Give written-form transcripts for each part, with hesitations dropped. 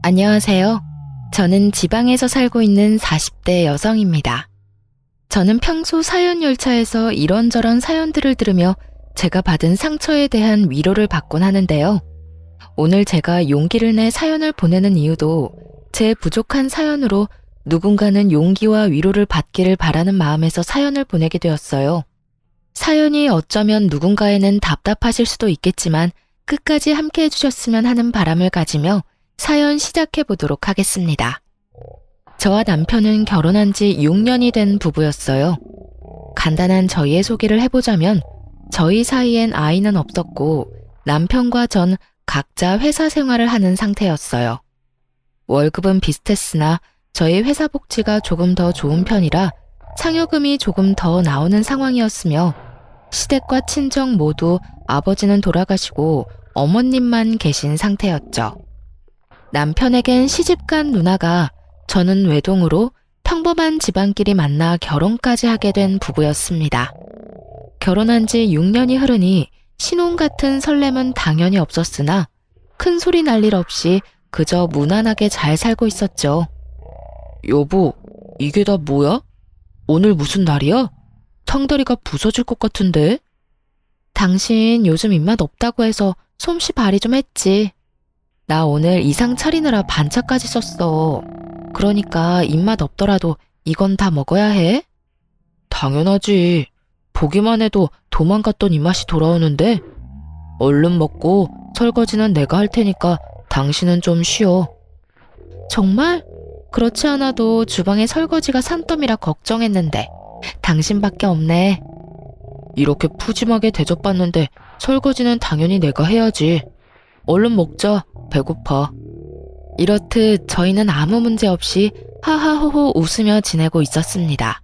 안녕하세요. 저는 지방에서 살고 있는 40대 여성입니다. 저는 평소 사연 열차에서 이런저런 사연들을 들으며 제가 받은 상처에 대한 위로를 받곤 하는데요. 오늘 제가 용기를 내 사연을 보내는 이유도 제 부족한 사연으로 누군가는 용기와 위로를 받기를 바라는 마음에서 사연을 보내게 되었어요. 사연이 어쩌면 누군가에는 답답하실 수도 있겠지만 끝까지 함께 해주셨으면 하는 바람을 가지며 사연 시작해 보도록 하겠습니다. 저와 남편은 결혼한 지 6년이 된 부부였어요. 간단한 저희의 소개를 해보자면 저희 사이엔 아이는 없었고 남편과 전 각자 회사 생활을 하는 상태였어요. 월급은 비슷했으나 저희 회사 복지가 조금 더 좋은 편이라 상여금이 조금 더 나오는 상황이었으며 시댁과 친정 모두 아버지는 돌아가시고 어머님만 계신 상태였죠. 남편에겐 시집간 누나가 저는 외동으로 평범한 집안끼리 만나 결혼까지 하게 된 부부였습니다. 결혼한 지 6년이 흐르니 신혼 같은 설렘은 당연히 없었으나 큰 소리 날 일 없이 그저 무난하게 잘 살고 있었죠. 여보, 이게 다 뭐야? 오늘 무슨 날이야? 탕다리가 부서질 것 같은데? 당신 요즘 입맛 없다고 해서 솜씨 발휘 좀 했지. 나 오늘 이상 차리느라 반차까지 썼어. 그러니까 입맛 없더라도 이건 다 먹어야 해? 당연하지. 보기만 해도 도망갔던 입맛이 돌아오는데? 얼른 먹고 설거지는 내가 할 테니까 당신은 좀 쉬어. 정말? 그렇지 않아도 주방에 설거지가 산더미라 걱정했는데 당신밖에 없네. 이렇게 푸짐하게 대접받는데 설거지는 당연히 내가 해야지. 얼른 먹자. 배고파. 이렇듯 저희는 아무 문제 없이 하하호호 웃으며 지내고 있었습니다.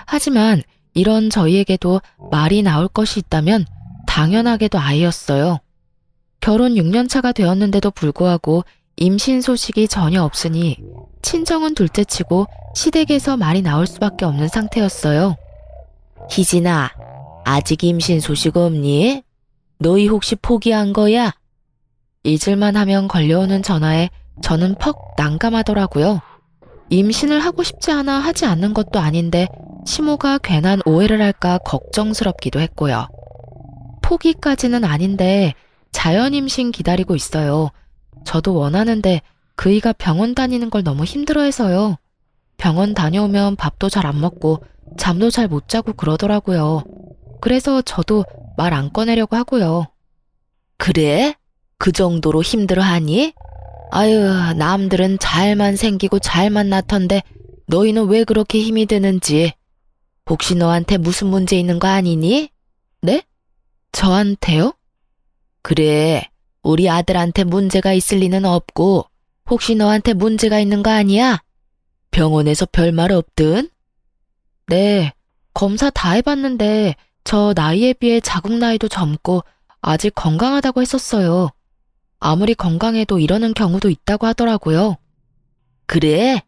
하지만 이런 저희에게도 말이 나올 것이 있다면 당연하게도 아이였어요. 결혼 6년 차가 되었는데도 불구하고 임신 소식이 전혀 없으니 친정은 둘째치고 시댁에서 말이 나올 수밖에 없는 상태였어요. 희진아, 아직 임신 소식 없니? 너희 혹시 포기한 거야? 잊을만 하면 걸려오는 전화에 저는 퍽 난감하더라고요. 임신을 하고 싶지 않아 하지 않는 것도 아닌데 시모가 괜한 오해를 할까 걱정스럽기도 했고요. 포기까지는 아닌데 자연 임신 기다리고 있어요. 저도 원하는데 그이가 병원 다니는 걸 너무 힘들어해서요. 병원 다녀오면 밥도 잘 안 먹고 잠도 잘 못 자고 그러더라고요. 그래서 저도 말 안 꺼내려고 하고요. 그래? 그 정도로 힘들어하니? 아유, 남들은 잘만 생기고 잘만 낳던데 너희는 왜 그렇게 힘이 드는지. 혹시 너한테 무슨 문제 있는 거 아니니? 네? 저한테요? 그래, 우리 아들한테 문제가 있을 리는 없고 혹시 너한테 문제가 있는 거 아니야? 병원에서 별말 없든? 네, 검사 다 해봤는데 저 나이에 비해 자국 나이도 젊고 아직 건강하다고 했었어요. 아무리 건강해도 이러는 경우도 있다고 하더라고요. 그래?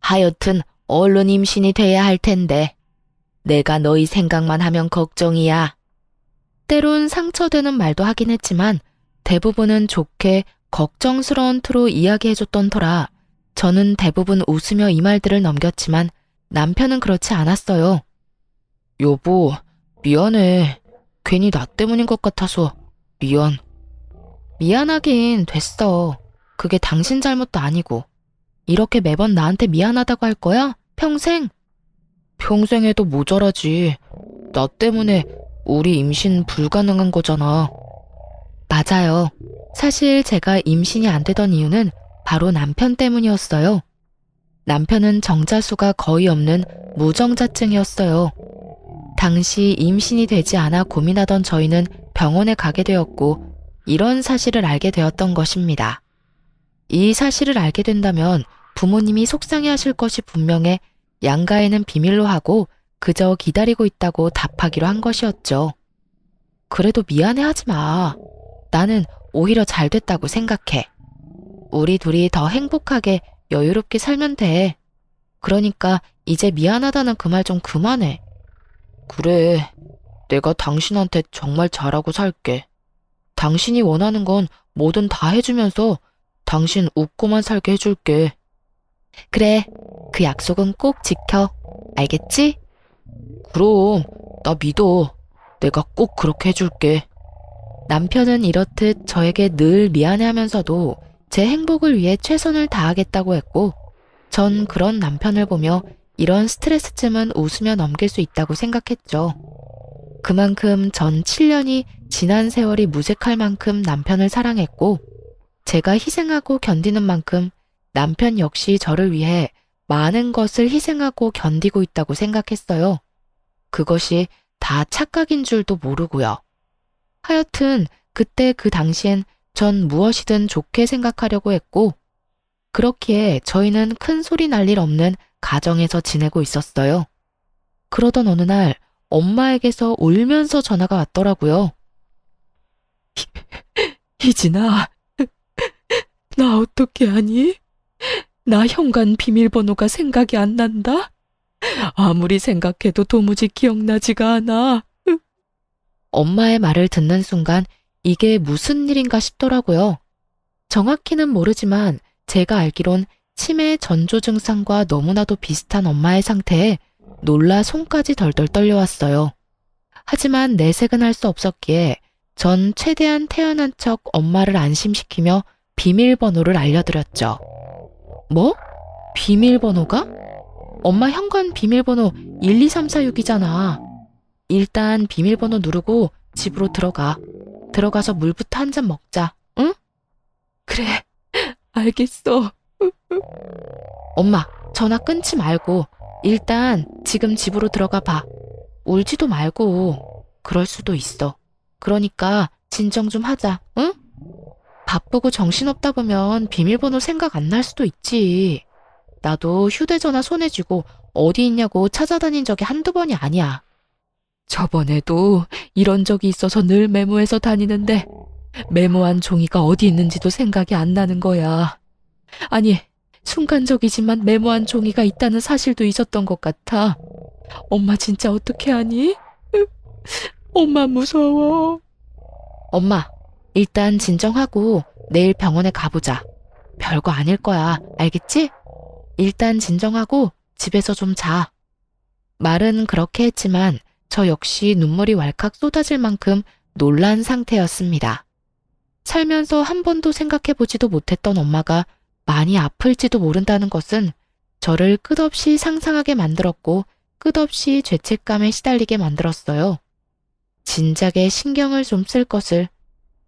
하여튼 얼른 임신이 돼야 할 텐데. 내가 너희 생각만 하면 걱정이야. 때론 상처되는 말도 하긴 했지만 대부분은 좋게 걱정스러운 투로 이야기해줬던 터라 저는 대부분 웃으며 이 말들을 넘겼지만 남편은 그렇지 않았어요. 여보, 미안해. 괜히 나 때문인 것 같아서 미안. 미안하긴 됐어. 그게 당신 잘못도 아니고. 이렇게 매번 나한테 미안하다고 할 거야? 평생? 평생 해도 모자라지. 나 때문에 우리 임신 불가능한 거잖아. 맞아요. 사실 제가 임신이 안 되던 이유는 바로 남편 때문이었어요. 남편은 정자수가 거의 없는 무정자증이었어요. 당시 임신이 되지 않아 고민하던 저희는 병원에 가게 되었고 이런 사실을 알게 되었던 것입니다. 이 사실을 알게 된다면 부모님이 속상해하실 것이 분명해 양가에는 비밀로 하고 그저 기다리고 있다고 답하기로 한 것이었죠. 그래도 미안해하지 마. 나는 오히려 잘 됐다고 생각해. 우리 둘이 더 행복하게 여유롭게 살면 돼. 그러니까 이제 미안하다는 그 말 좀 그만해. 그래, 내가 당신한테 정말 잘하고 살게. 당신이 원하는 건 뭐든 다 해주면서 당신 웃고만 살게 해줄게. 그래, 그 약속은 꼭 지켜. 알겠지? 그럼, 나 믿어. 내가 꼭 그렇게 해줄게. 남편은 이렇듯 저에게 늘 미안해하면서도 제 행복을 위해 최선을 다하겠다고 했고, 전 그런 남편을 보며 이런 스트레스쯤은 웃으며 넘길 수 있다고 생각했죠. 그만큼 전 7년이 지난 세월이 무색할 만큼 남편을 사랑했고, 제가 희생하고 견디는 만큼 남편 역시 저를 위해 많은 것을 희생하고 견디고 있다고 생각했어요. 그것이 다 착각인 줄도 모르고요. 하여튼 그때 그 당시엔 전 무엇이든 좋게 생각하려고 했고, 그렇기에 저희는 큰 소리 날 일 없는 가정에서 지내고 있었어요. 그러던 어느 날 엄마에게서 울면서 전화가 왔더라고요. 희진아, 나 어떻게 하니? 나 현관 비밀번호가 생각이 안 난다? 아무리 생각해도 도무지 기억나지가 않아. 엄마의 말을 듣는 순간 이게 무슨 일인가 싶더라고요. 정확히는 모르지만 제가 알기론 치매 전조 증상과 너무나도 비슷한 엄마의 상태에 놀라 손까지 덜덜 떨려왔어요. 하지만 내색은 할 수 없었기에 전 최대한 태연한 척 엄마를 안심시키며 비밀번호를 알려드렸죠. 뭐? 비밀번호가? 엄마 현관 비밀번호 12346이잖아. 일단 비밀번호 누르고 집으로 들어가. 들어가서 물부터 한 잔 먹자, 응? 그래, 알겠어. 엄마, 전화 끊지 말고 일단 지금 집으로 들어가 봐. 울지도 말고. 그럴 수도 있어. 그러니까 진정 좀 하자, 응? 바쁘고 정신없다 보면 비밀번호 생각 안 날 수도 있지. 나도 휴대전화 손에 쥐고 어디 있냐고 찾아다닌 적이 한두 번이 아니야. 저번에도 이런 적이 있어서 늘 메모해서 다니는데 메모한 종이가 어디 있는지도 생각이 안 나는 거야. 아니, 순간적이지만 메모한 종이가 있다는 사실도 잊었던 것 같아. 엄마 진짜 어떻게 하니? 엄마 무서워. 엄마, 일단 진정하고 내일 병원에 가보자. 별거 아닐 거야. 알겠지? 일단 진정하고 집에서 좀 자. 말은 그렇게 했지만 저 역시 눈물이 왈칵 쏟아질 만큼 놀란 상태였습니다. 살면서 한 번도 생각해보지도 못했던 엄마가 많이 아플지도 모른다는 것은 저를 끝없이 상상하게 만들었고 끝없이 죄책감에 시달리게 만들었어요. 진작에 신경을 좀 쓸 것을,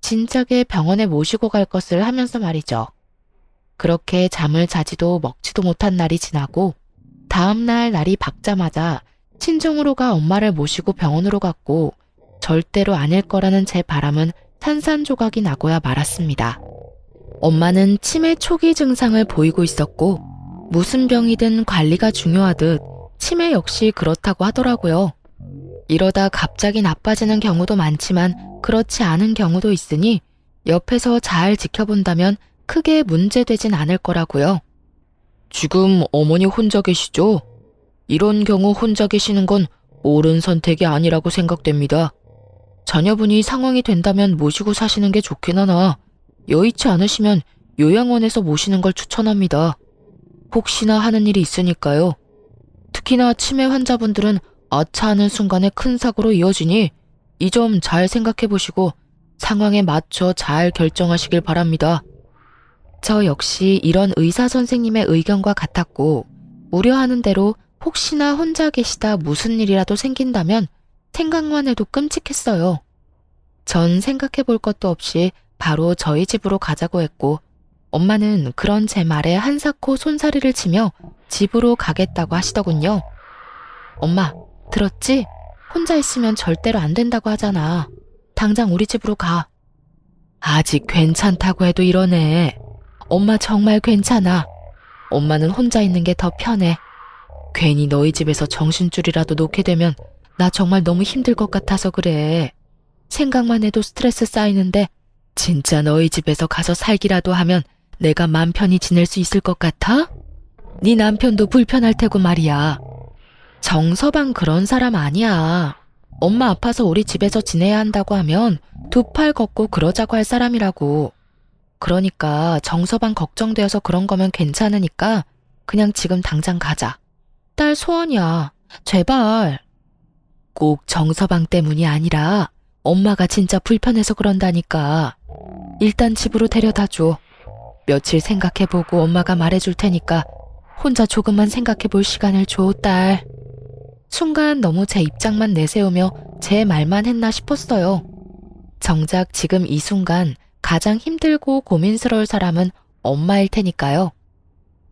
진작에 병원에 모시고 갈 것을 하면서 말이죠. 그렇게 잠을 자지도 먹지도 못한 날이 지나고 다음날 날이 밝자마자 친정으로 가 엄마를 모시고 병원으로 갔고 절대로 아닐 거라는 제 바람은 산산조각이 나고야 말았습니다. 엄마는 치매 초기 증상을 보이고 있었고 무슨 병이든 관리가 중요하듯 치매 역시 그렇다고 하더라고요. 이러다 갑자기 나빠지는 경우도 많지만 그렇지 않은 경우도 있으니 옆에서 잘 지켜본다면 크게 문제되진 않을 거라고요. 지금 어머니 혼자 계시죠? 이런 경우 혼자 계시는 건 옳은 선택이 아니라고 생각됩니다. 자녀분이 상황이 된다면 모시고 사시는 게 좋긴 하나 여의치 않으시면 요양원에서 모시는 걸 추천합니다. 혹시나 하는 일이 있으니까요. 특히나 치매 환자분들은 아차 하는 순간에 큰 사고로 이어지니 이 점 잘 생각해 보시고 상황에 맞춰 잘 결정하시길 바랍니다. 저 역시 이런 의사 선생님의 의견과 같았고 우려하는 대로 혹시나 혼자 계시다 무슨 일이라도 생긴다면 생각만 해도 끔찍했어요. 전 생각해 볼 것도 없이 바로 저희 집으로 가자고 했고 엄마는 그런 제 말에 한사코 손사리를 치며 집으로 가겠다고 하시더군요. 엄마, 들었지? 혼자 있으면 절대로 안 된다고 하잖아. 당장 우리 집으로 가. 아직 괜찮다고 해도 이러네. 엄마 정말 괜찮아. 엄마는 혼자 있는 게 더 편해. 괜히 너희 집에서 정신줄이라도 놓게 되면 나 정말 너무 힘들 것 같아서 그래. 생각만 해도 스트레스 쌓이는데 진짜 너희 집에서 가서 살기라도 하면 내가 맘 편히 지낼 수 있을 것 같아? 네 남편도 불편할 테고 말이야. 정서방 그런 사람 아니야. 엄마 아파서 우리 집에서 지내야 한다고 하면 두 팔 걷고 그러자고 할 사람이라고. 그러니까 정서방 걱정되어서 그런 거면 괜찮으니까 그냥 지금 당장 가자. 딸 소원이야. 제발. 꼭 정서방 때문이 아니라 엄마가 진짜 불편해서 그런다니까. 일단 집으로 데려다 줘. 며칠 생각해보고 엄마가 말해줄 테니까 혼자 조금만 생각해볼 시간을 줘, 딸. 순간 너무 제 입장만 내세우며 제 말만 했나 싶었어요. 정작 지금 이 순간 가장 힘들고 고민스러울 사람은 엄마일 테니까요.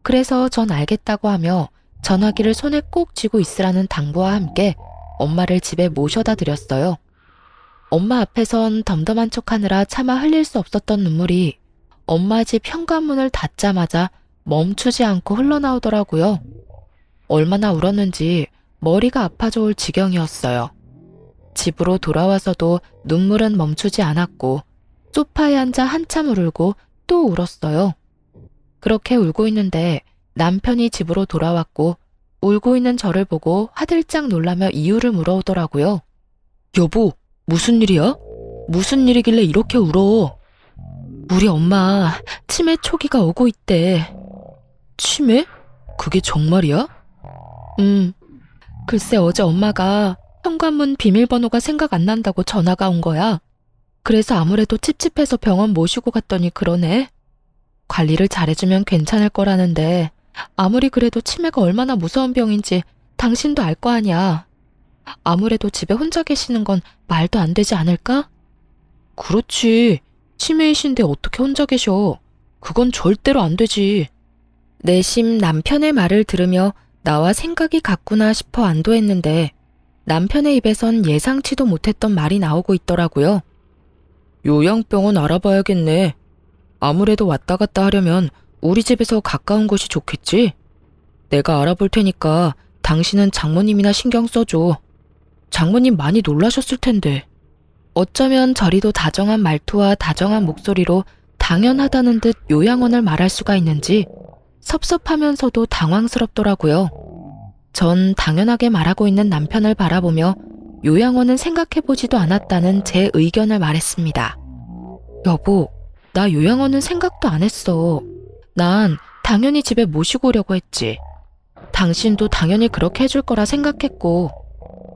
그래서 전 알겠다고 하며 전화기를 손에 꼭 쥐고 있으라는 당부와 함께 엄마를 집에 모셔다 드렸어요. 엄마 앞에선 덤덤한 척하느라 차마 흘릴 수 없었던 눈물이 엄마 집 현관문을 닫자마자 멈추지 않고 흘러나오더라고요. 얼마나 울었는지 머리가 아파져 올 지경이었어요. 집으로 돌아와서도 눈물은 멈추지 않았고 소파에 앉아 한참 울고 또 울었어요. 그렇게 울고 있는데 남편이 집으로 돌아왔고 울고 있는 저를 보고 화들짝 놀라며 이유를 물어오더라고요. 여보, 무슨 일이야? 무슨 일이길래 이렇게 울어? 우리 엄마 치매 초기가 오고 있대. 치매? 그게 정말이야? 글쎄 어제 엄마가 현관문 비밀번호가 생각 안 난다고 전화가 온 거야. 그래서 아무래도 찝찝해서 병원 모시고 갔더니 그러네. 관리를 잘해주면 괜찮을 거라는데 아무리 그래도 치매가 얼마나 무서운 병인지 당신도 알 거 아니야. 아무래도 집에 혼자 계시는 건 말도 안 되지 않을까? 그렇지. 치매이신데 어떻게 혼자 계셔. 그건 절대로 안 되지. 내심 남편의 말을 들으며 나와 생각이 같구나 싶어 안도했는데 남편의 입에선 예상치도 못했던 말이 나오고 있더라고요. 요양병원 알아봐야겠네. 아무래도 왔다 갔다 하려면 우리 집에서 가까운 곳이 좋겠지? 내가 알아볼 테니까 당신은 장모님이나 신경 써줘. 장모님 많이 놀라셨을 텐데. 어쩌면 저리도 다정한 말투와 다정한 목소리로 당연하다는 듯 요양원을 말할 수가 있는지 섭섭하면서도 당황스럽더라고요. 전 당연하게 말하고 있는 남편을 바라보며 요양원은 생각해보지도 않았다는 제 의견을 말했습니다. 여보, 나 요양원은 생각도 안 했어. 난 당연히 집에 모시고 오려고 했지. 당신도 당연히 그렇게 해줄 거라 생각했고.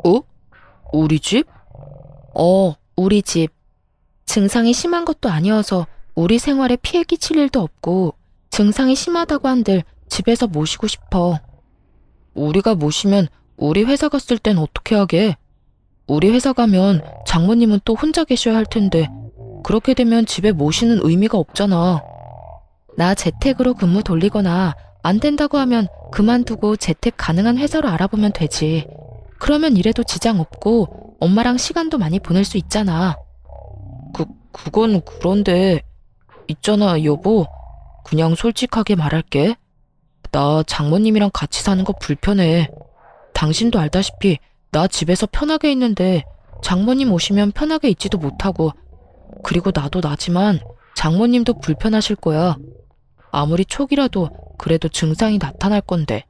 어? 우리 집? 우리 집. 증상이 심한 것도 아니어서 우리 생활에 피해 끼칠 일도 없고 증상이 심하다고 한들 집에서 모시고 싶어. 우리가 모시면 우리 회사 갔을 땐 어떻게 하게? 우리 회사 가면 장모님은 또 혼자 계셔야 할 텐데 그렇게 되면 집에 모시는 의미가 없잖아. 나 재택으로 근무 돌리거나 안 된다고 하면 그만두고 재택 가능한 회사로 알아보면 되지. 그러면 일해도 지장 없고 엄마랑 시간도 많이 보낼 수 있잖아. 그건 그런데 있잖아 여보. 그냥 솔직하게 말할게. 나 장모님이랑 같이 사는 거 불편해. 당신도 알다시피 나 집에서 편하게 있는데 장모님 오시면 편하게 있지도 못하고 그리고 나도 나지만 장모님도 불편하실 거야. 아무리 초기라도 그래도 증상이 나타날 건데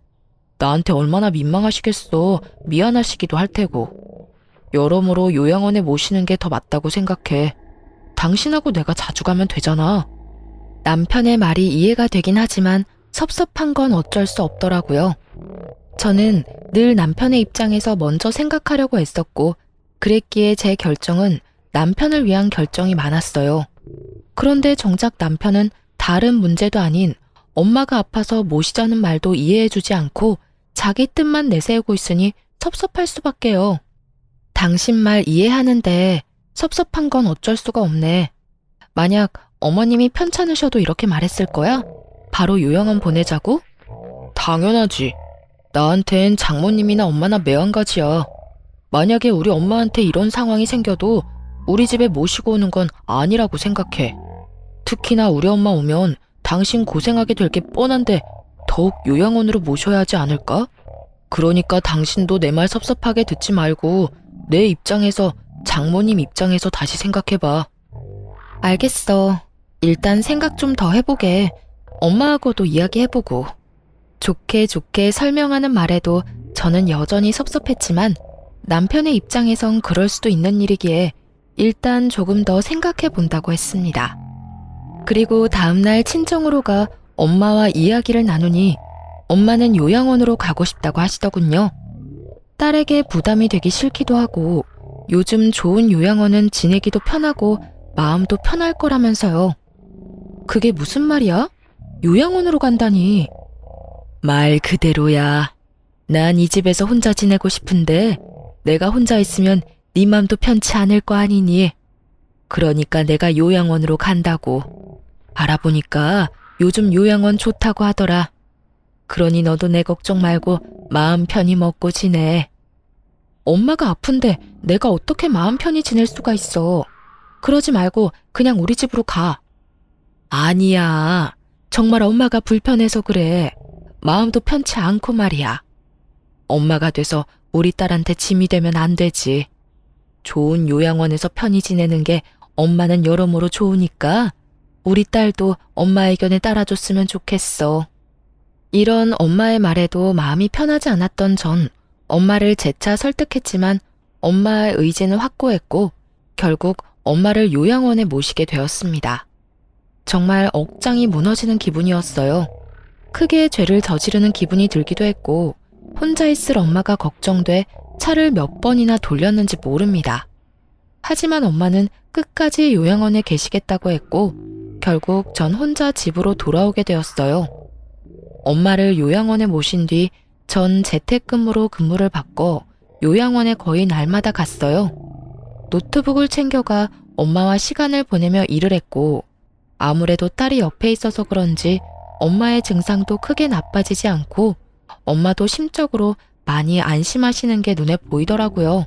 나한테 얼마나 민망하시겠어. 미안하시기도 할 테고. 여러모로 요양원에 모시는 게 더 맞다고 생각해. 당신하고 내가 자주 가면 되잖아. 남편의 말이 이해가 되긴 하지만 섭섭한 건 어쩔 수 없더라고요. 저는 늘 남편의 입장에서 먼저 생각하려고 했었고 그랬기에 제 결정은 남편을 위한 결정이 많았어요. 그런데 정작 남편은 다른 문제도 아닌 엄마가 아파서 모시자는 말도 이해해주지 않고 자기 뜻만 내세우고 있으니 섭섭할 수밖에요. 당신 말 이해하는데 섭섭한 건 어쩔 수가 없네. 만약 어머님이 편찮으셔도 이렇게 말했을 거야? 바로 요양원 보내자고? 당연하지. 나한텐 장모님이나 엄마나 매한가지야. 만약에 우리 엄마한테 이런 상황이 생겨도 우리 집에 모시고 오는 건 아니라고 생각해. 특히나 우리 엄마 오면 당신 고생하게 될 게 뻔한데 더욱 요양원으로 모셔야 하지 않을까? 그러니까 당신도 내 말 섭섭하게 듣지 말고 내 입장에서 장모님 입장에서 다시 생각해봐. 알겠어. 일단 생각 좀 더 해보게. 엄마하고도 이야기해보고. 좋게 좋게 설명하는 말에도 저는 여전히 섭섭했지만 남편의 입장에선 그럴 수도 있는 일이기에 일단 조금 더 생각해본다고 했습니다. 그리고 다음날 친정으로 가 엄마와 이야기를 나누니 엄마는 요양원으로 가고 싶다고 하시더군요. 딸에게 부담이 되기 싫기도 하고 요즘 좋은 요양원은 지내기도 편하고 마음도 편할 거라면서요. 그게 무슨 말이야? 요양원으로 간다니. 말 그대로야. 난 이 집에서 혼자 지내고 싶은데 내가 혼자 있으면 네 맘도 편치 않을 거 아니니. 그러니까 내가 요양원으로 간다고. 알아보니까 요즘 요양원 좋다고 하더라. 그러니 너도 내 걱정 말고 마음 편히 먹고 지내. 엄마가 아픈데 내가 어떻게 마음 편히 지낼 수가 있어. 그러지 말고 그냥 우리 집으로 가. 아니야. 정말 엄마가 불편해서 그래. 마음도 편치 않고 말이야. 엄마가 돼서 우리 딸한테 짐이 되면 안 되지. 좋은 요양원에서 편히 지내는 게 엄마는 여러모로 좋으니까 우리 딸도 엄마 의견에 따라줬으면 좋겠어. 이런 엄마의 말에도 마음이 편하지 않았던 전 엄마를 재차 설득했지만 엄마의 의지는 확고했고 결국 엄마를 요양원에 모시게 되었습니다. 정말 억장이 무너지는 기분이었어요. 크게 죄를 저지르는 기분이 들기도 했고 혼자 있을 엄마가 걱정돼 차를 몇 번이나 돌렸는지 모릅니다. 하지만 엄마는 끝까지 요양원에 계시겠다고 했고 결국 전 혼자 집으로 돌아오게 되었어요. 엄마를 요양원에 모신 뒤 전 재택근무로 근무를 바꿔 요양원에 거의 날마다 갔어요. 노트북을 챙겨가 엄마와 시간을 보내며 일을 했고 아무래도 딸이 옆에 있어서 그런지 엄마의 증상도 크게 나빠지지 않고 엄마도 심적으로 많이 안심하시는 게 눈에 보이더라고요.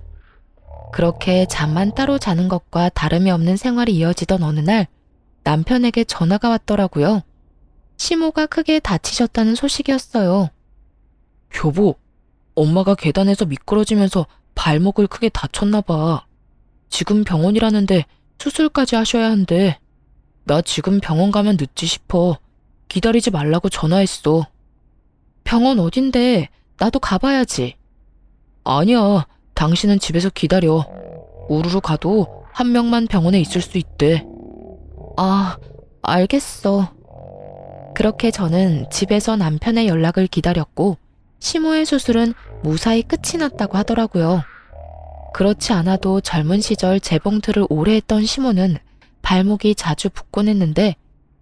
그렇게 잠만 따로 자는 것과 다름이 없는 생활이 이어지던 어느 날 남편에게 전화가 왔더라고요. 시모가 크게 다치셨다는 소식이었어요. 여보, 엄마가 계단에서 미끄러지면서 발목을 크게 다쳤나 봐. 지금 병원이라는데 수술까지 하셔야 한대. 나 지금 병원 가면 늦지 싶어. 기다리지 말라고 전화했어. 병원 어딘데? 나도 가봐야지. 아니야, 당신은 집에서 기다려. 우르르 가도 한 명만 병원에 있을 수 있대. 아, 알겠어. 그렇게 저는 집에서 남편의 연락을 기다렸고 시모의 수술은 무사히 끝이 났다고 하더라고요. 그렇지 않아도 젊은 시절 재봉틀을 오래 했던 시모는 발목이 자주 붓곤 했는데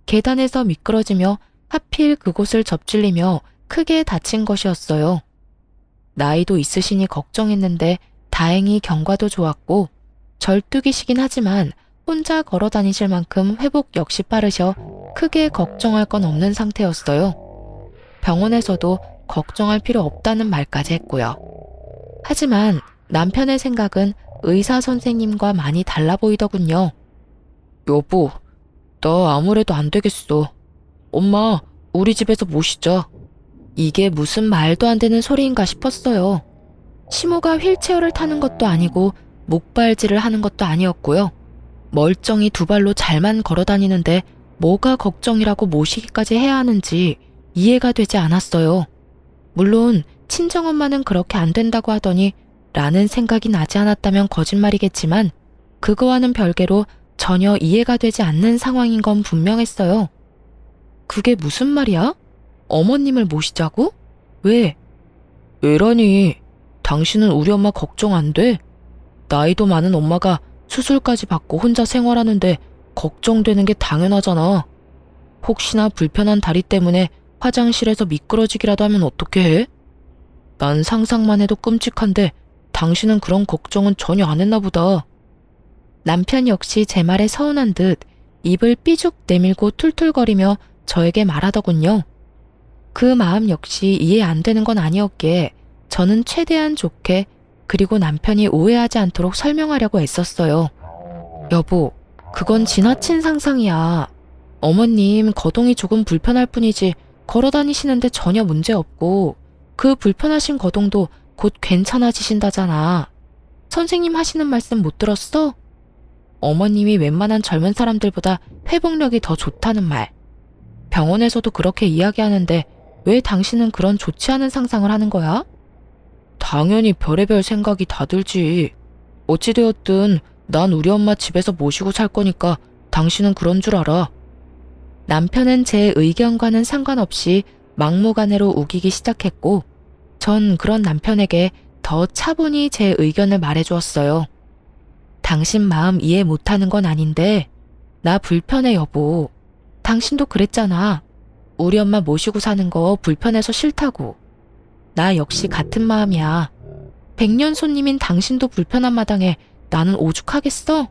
계단에서 미끄러지며 하필 그곳을 접질리며 크게 다친 것이었어요. 나이도 있으시니 걱정했는데 다행히 경과도 좋았고 절뚝이시긴 하지만 혼자 걸어 다니실 만큼 회복 역시 빠르셔 크게 걱정할 건 없는 상태였어요. 병원에서도 걱정할 필요 없다는 말까지 했고요. 하지만 남편의 생각은 의사 선생님과 많이 달라 보이더군요. 여보, 나 아무래도 안 되겠어. 엄마, 우리 집에서 모시자. 이게 무슨 말도 안 되는 소리인가 싶었어요. 시모가 휠체어를 타는 것도 아니고 목발질을 하는 것도 아니었고요. 멀쩡히 두 발로 잘만 걸어 다니는데 뭐가 걱정이라고 모시기까지 해야 하는지 이해가 되지 않았어요. 물론 친정엄마는 그렇게 안 된다고 하더니 라는 생각이 나지 않았다면 거짓말이겠지만 그거와는 별개로 전혀 이해가 되지 않는 상황인 건 분명했어요. 그게 무슨 말이야? 어머님을 모시자고? 왜? 왜라니? 당신은 우리 엄마 걱정 안 돼? 나이도 많은 엄마가 수술까지 받고 혼자 생활하는데 걱정되는 게 당연하잖아. 혹시나 불편한 다리 때문에 화장실에서 미끄러지기라도 하면 어떻게 해? 난 상상만 해도 끔찍한데 당신은 그런 걱정은 전혀 안 했나 보다. 남편 역시 제 말에 서운한 듯 입을 삐죽 내밀고 툴툴거리며 저에게 말하더군요. 그 마음 역시 이해 안 되는 건 아니었기에 저는 최대한 좋게 그리고 남편이 오해하지 않도록 설명하려고 애썼어요. 여보, 그건 지나친 상상이야. 어머님 거동이 조금 불편할 뿐이지 걸어 다니시는데 전혀 문제 없고 그 불편하신 거동도 곧 괜찮아지신다잖아. 선생님 하시는 말씀 못 들었어? 어머님이 웬만한 젊은 사람들보다 회복력이 더 좋다는 말. 병원에서도 그렇게 이야기하는데 왜 당신은 그런 좋지 않은 상상을 하는 거야? 당연히 별의별 생각이 다 들지. 어찌되었든 난 우리 엄마 집에서 모시고 살 거니까 당신은 그런 줄 알아. 남편은 제 의견과는 상관없이 막무가내로 우기기 시작했고, 전 그런 남편에게 더 차분히 제 의견을 말해주었어요. 당신 마음 이해 못하는 건 아닌데, 나 불편해 여보. 당신도 그랬잖아. 우리 엄마 모시고 사는 거 불편해서 싫다고. 나 역시 같은 마음이야. 백년 손님인 당신도 불편한 마당에 나는 오죽하겠어?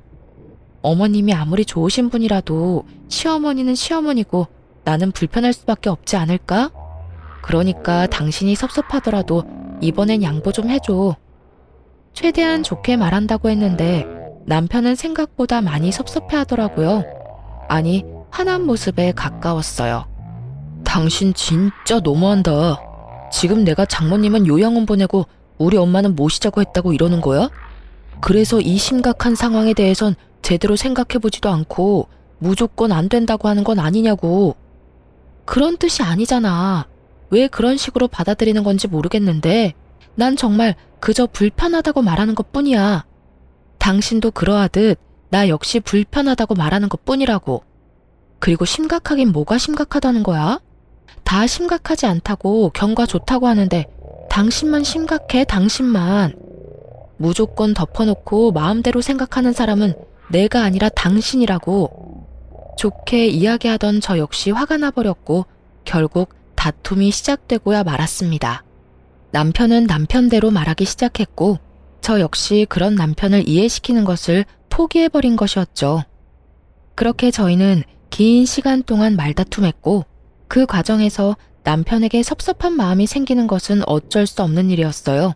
어머님이 아무리 좋으신 분이라도 시어머니는 시어머니고 나는 불편할 수밖에 없지 않을까? 그러니까 당신이 섭섭하더라도 이번엔 양보 좀 해줘. 최대한 좋게 말한다고 했는데 남편은 생각보다 많이 섭섭해 하더라고요. 아니, 화난 모습에 가까웠어요. 당신 진짜 너무한다. 지금 내가 장모님은 요양원 보내고 우리 엄마는 모시자고 했다고 이러는 거야? 그래서 이 심각한 상황에 대해선 제대로 생각해보지도 않고 무조건 안 된다고 하는 건 아니냐고. 그런 뜻이 아니잖아. 왜 그런 식으로 받아들이는 건지 모르겠는데 난 정말 그저 불편하다고 말하는 것뿐이야. 당신도 그러하듯 나 역시 불편하다고 말하는 것뿐이라고. 그리고 심각하긴 뭐가 심각하다는 거야? 다 심각하지 않다고 경과 좋다고 하는데 당신만 심각해, 당신만. 무조건 덮어놓고 마음대로 생각하는 사람은 내가 아니라 당신이라고. 좋게 이야기하던 저 역시 화가 나버렸고 결국 다툼이 시작되고야 말았습니다. 남편은 남편대로 말하기 시작했고 저 역시 그런 남편을 이해시키는 것을 포기해버린 것이었죠. 그렇게 저희는 긴 시간 동안 말다툼했고 그 과정에서 남편에게 섭섭한 마음이 생기는 것은 어쩔 수 없는 일이었어요.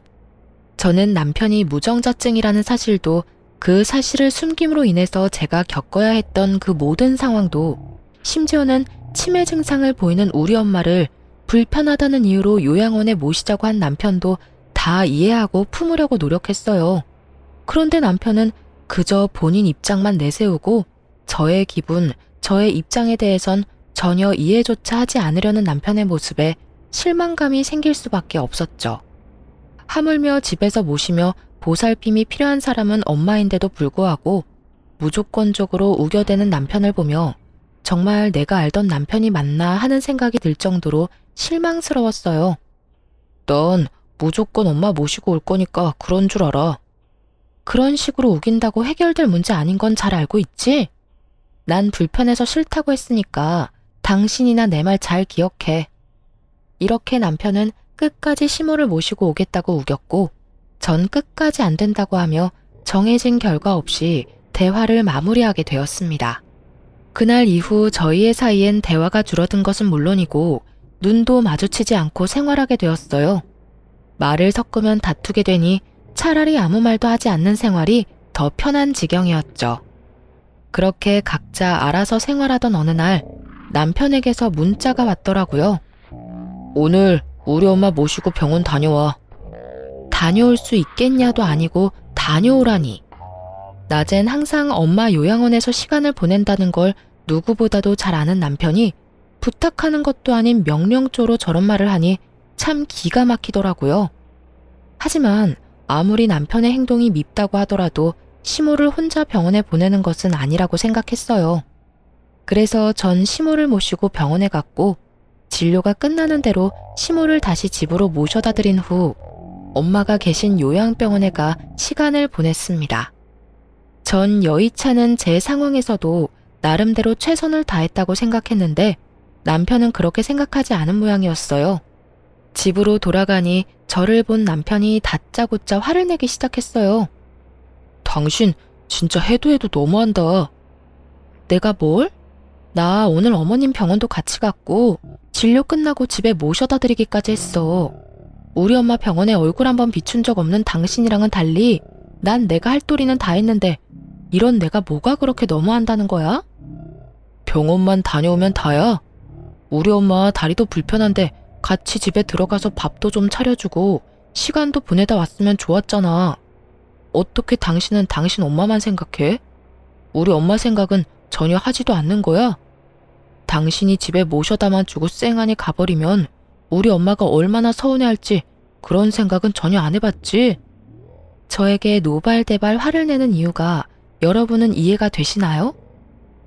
저는 남편이 무정자증이라는 사실도 그 사실을 숨김으로 인해서 제가 겪어야 했던 그 모든 상황도 심지어는 치매 증상을 보이는 우리 엄마를 불편하다는 이유로 요양원에 모시자고 한 남편도 다 이해하고 품으려고 노력했어요. 그런데 남편은 그저 본인 입장만 내세우고 저의 기분, 저의 입장에 대해선 전혀 이해조차 하지 않으려는 남편의 모습에 실망감이 생길 수밖에 없었죠. 하물며 집에서 모시며 보살핌이 필요한 사람은 엄마인데도 불구하고 무조건적으로 우겨대는 남편을 보며 정말 내가 알던 남편이 맞나 하는 생각이 들 정도로 실망스러웠어요. 넌 무조건 엄마 모시고 올 거니까 그런 줄 알아. 그런 식으로 우긴다고 해결될 문제 아닌 건 잘 알고 있지? 난 불편해서 싫다고 했으니까 당신이나 내 말 잘 기억해. 이렇게 남편은 끝까지 시모를 모시고 오겠다고 우겼고 전 끝까지 안 된다고 하며 정해진 결과 없이 대화를 마무리하게 되었습니다. 그날 이후 저희의 사이엔 대화가 줄어든 것은 물론이고 눈도 마주치지 않고 생활하게 되었어요. 말을 섞으면 다투게 되니 차라리 아무 말도 하지 않는 생활이 더 편한 지경이었죠. 그렇게 각자 알아서 생활하던 어느 날 남편에게서 문자가 왔더라고요. 오늘 우리 엄마 모시고 병원 다녀와. 다녀올 수 있겠냐도 아니고 다녀오라니. 낮엔 항상 엄마 요양원에서 시간을 보낸다는 걸 누구보다도 잘 아는 남편이 부탁하는 것도 아닌 명령조로 저런 말을 하니 참 기가 막히더라고요. 하지만 아무리 남편의 행동이 밉다고 하더라도 시모를 혼자 병원에 보내는 것은 아니라고 생각했어요. 그래서 전 시모를 모시고 병원에 갔고 진료가 끝나는 대로 시모를 다시 집으로 모셔다 드린 후 엄마가 계신 요양병원에 가 시간을 보냈습니다. 전 여의치않은 제 상황에서도 나름대로 최선을 다했다고 생각했는데 남편은 그렇게 생각하지 않은 모양이었어요. 집으로 돌아가니 저를 본 남편이 다짜고짜 화를 내기 시작했어요. 당신 진짜 해도 너무한다. 내가 뭘? 나 오늘 어머님 병원도 같이 갔고 진료 끝나고 집에 모셔다 드리기까지 했어. 우리 엄마 병원에 얼굴 한번 비춘 적 없는 당신이랑은 달리 난 내가 할 도리는 다 했는데 이런 내가 뭐가 그렇게 너무한다는 거야? 병원만 다녀오면 다야. 우리 엄마 다리도 불편한데 같이 집에 들어가서 밥도 좀 차려주고 시간도 보내다 왔으면 좋았잖아. 어떻게 당신은 당신 엄마만 생각해? 우리 엄마 생각은 전혀 하지도 않는 거야? 당신이 집에 모셔다만 주고 쌩하니 가버리면 우리 엄마가 얼마나 서운해할지 그런 생각은 전혀 안 해봤지? 저에게 노발대발 화를 내는 이유가 여러분은 이해가 되시나요?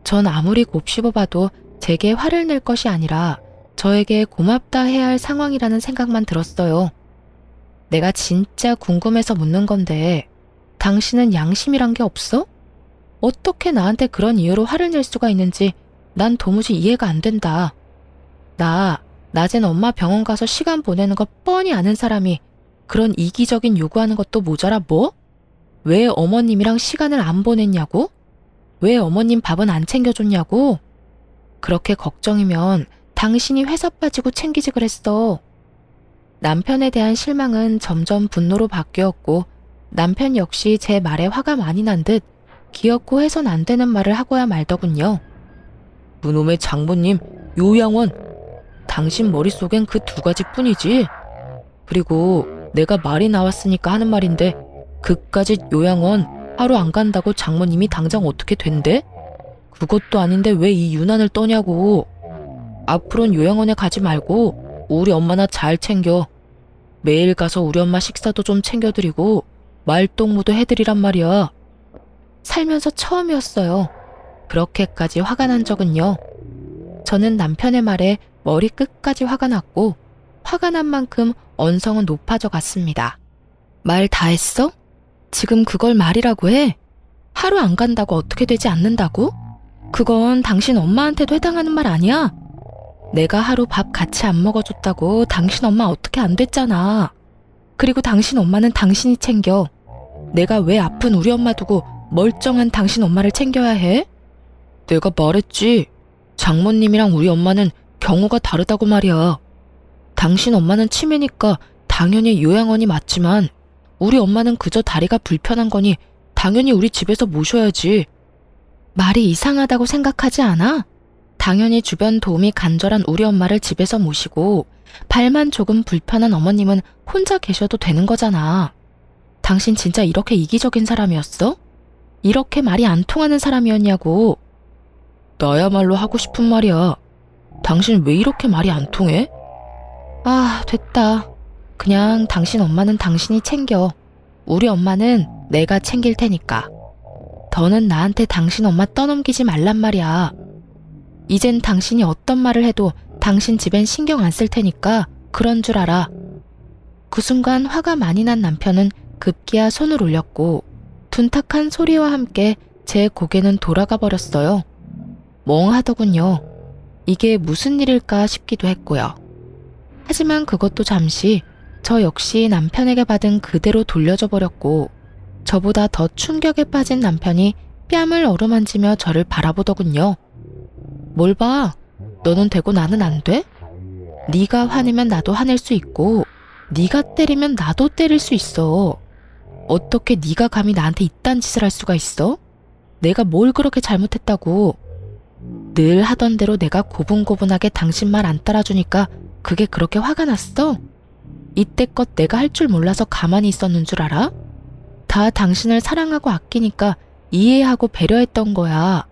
전 아무리 곱씹어봐도 제게 화를 낼 것이 아니라 저에게 고맙다 해야 할 상황이라는 생각만 들었어요. 내가 진짜 궁금해서 묻는 건데 당신은 양심이란 게 없어? 어떻게 나한테 그런 이유로 화를 낼 수가 있는지 난 도무지 이해가 안 된다. 나 낮엔 엄마 병원 가서 시간 보내는 거 뻔히 아는 사람이 그런 이기적인 요구하는 것도 모자라 뭐? 왜 어머님이랑 시간을 안 보냈냐고? 왜 어머님 밥은 안 챙겨줬냐고? 그렇게 걱정이면 당신이 회사 빠지고 챙기지 그랬어. 남편에 대한 실망은 점점 분노로 바뀌었고 남편 역시 제 말에 화가 많이 난 듯 기어코 해선 안 되는 말을 하고야 말더군요. 그놈의 장모님, 요양원. 당신 머릿속엔 그 두 가지뿐이지. 그리고 내가 말이 나왔으니까 하는 말인데 그까짓 요양원 하루 안 간다고 장모님이 당장 어떻게 된대? 그것도 아닌데 왜 이 유난을 떠냐고. 앞으로는 요양원에 가지 말고 우리 엄마나 잘 챙겨. 매일 가서 우리 엄마 식사도 좀 챙겨드리고 말동무도 해드리란 말이야. 살면서 처음이었어요. 그렇게까지 화가 난 적은요. 저는 남편의 말에 머리 끝까지 화가 났고 화가 난 만큼 언성은 높아져 갔습니다. 말 다 했어? 지금 그걸 말이라고 해? 하루 안 간다고 어떻게 되지 않는다고? 그건 당신 엄마한테도 해당하는 말 아니야? 내가 하루 밥 같이 안 먹어줬다고 당신 엄마 어떻게 안 됐잖아. 그리고 당신 엄마는 당신이 챙겨. 내가 왜 아픈 우리 엄마 두고 멀쩡한 당신 엄마를 챙겨야 해? 내가 말했지. 장모님이랑 우리 엄마는 경우가 다르다고 말이야. 당신 엄마는 치매니까 당연히 요양원이 맞지만 우리 엄마는 그저 다리가 불편한 거니 당연히 우리 집에서 모셔야지. 말이 이상하다고 생각하지 않아? 당연히 주변 도움이 간절한 우리 엄마를 집에서 모시고 발만 조금 불편한 어머님은 혼자 계셔도 되는 거잖아. 당신 진짜 이렇게 이기적인 사람이었어? 이렇게 말이 안 통하는 사람이었냐고. 나야말로 하고 싶은 말이야. 당신 왜 이렇게 말이 안 통해? 아, 됐다. 그냥 당신 엄마는 당신이 챙겨. 우리 엄마는 내가 챙길 테니까. 더는 나한테 당신 엄마 떠넘기지 말란 말이야. 이젠 당신이 어떤 말을 해도 당신 집엔 신경 안 쓸 테니까 그런 줄 알아. 그 순간 화가 많이 난 남편은 급기야 손을 올렸고 둔탁한 소리와 함께 제 고개는 돌아가 버렸어요. 멍하더군요. 이게 무슨 일일까 싶기도 했고요. 하지만 그것도 잠시 저 역시 남편에게 받은 그대로 돌려줘 버렸고 저보다 더 충격에 빠진 남편이 뺨을 어루만지며 저를 바라보더군요. 뭘 봐? 너는 되고 나는 안 돼? 네가 화내면 나도 화낼 수 있고 네가 때리면 나도 때릴 수 있어. 어떻게 네가 감히 나한테 이딴 짓을 할 수가 있어? 내가 뭘 그렇게 잘못했다고. 늘 하던 대로 내가 고분고분하게 당신 말 안 따라주니까 그게 그렇게 화가 났어? 이때껏 내가 할 줄 몰라서 가만히 있었는 줄 알아? 다 당신을 사랑하고 아끼니까 이해하고 배려했던 거야.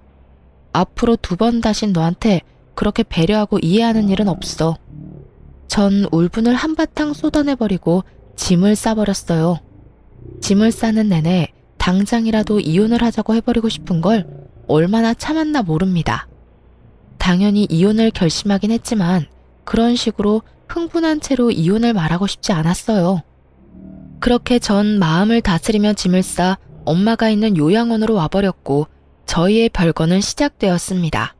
앞으로 2번 다신 너한테 그렇게 배려하고 이해하는 일은 없어. 전 울분을 한바탕 쏟아내버리고 짐을 싸버렸어요. 짐을 싸는 내내 당장이라도 이혼을 하자고 해버리고 싶은 걸 얼마나 참았나 모릅니다. 당연히 이혼을 결심하긴 했지만 그런 식으로 흥분한 채로 이혼을 말하고 싶지 않았어요. 그렇게 전 마음을 다스리며 짐을 싸 엄마가 있는 요양원으로 와버렸고 저희의 별거는 시작되었습니다.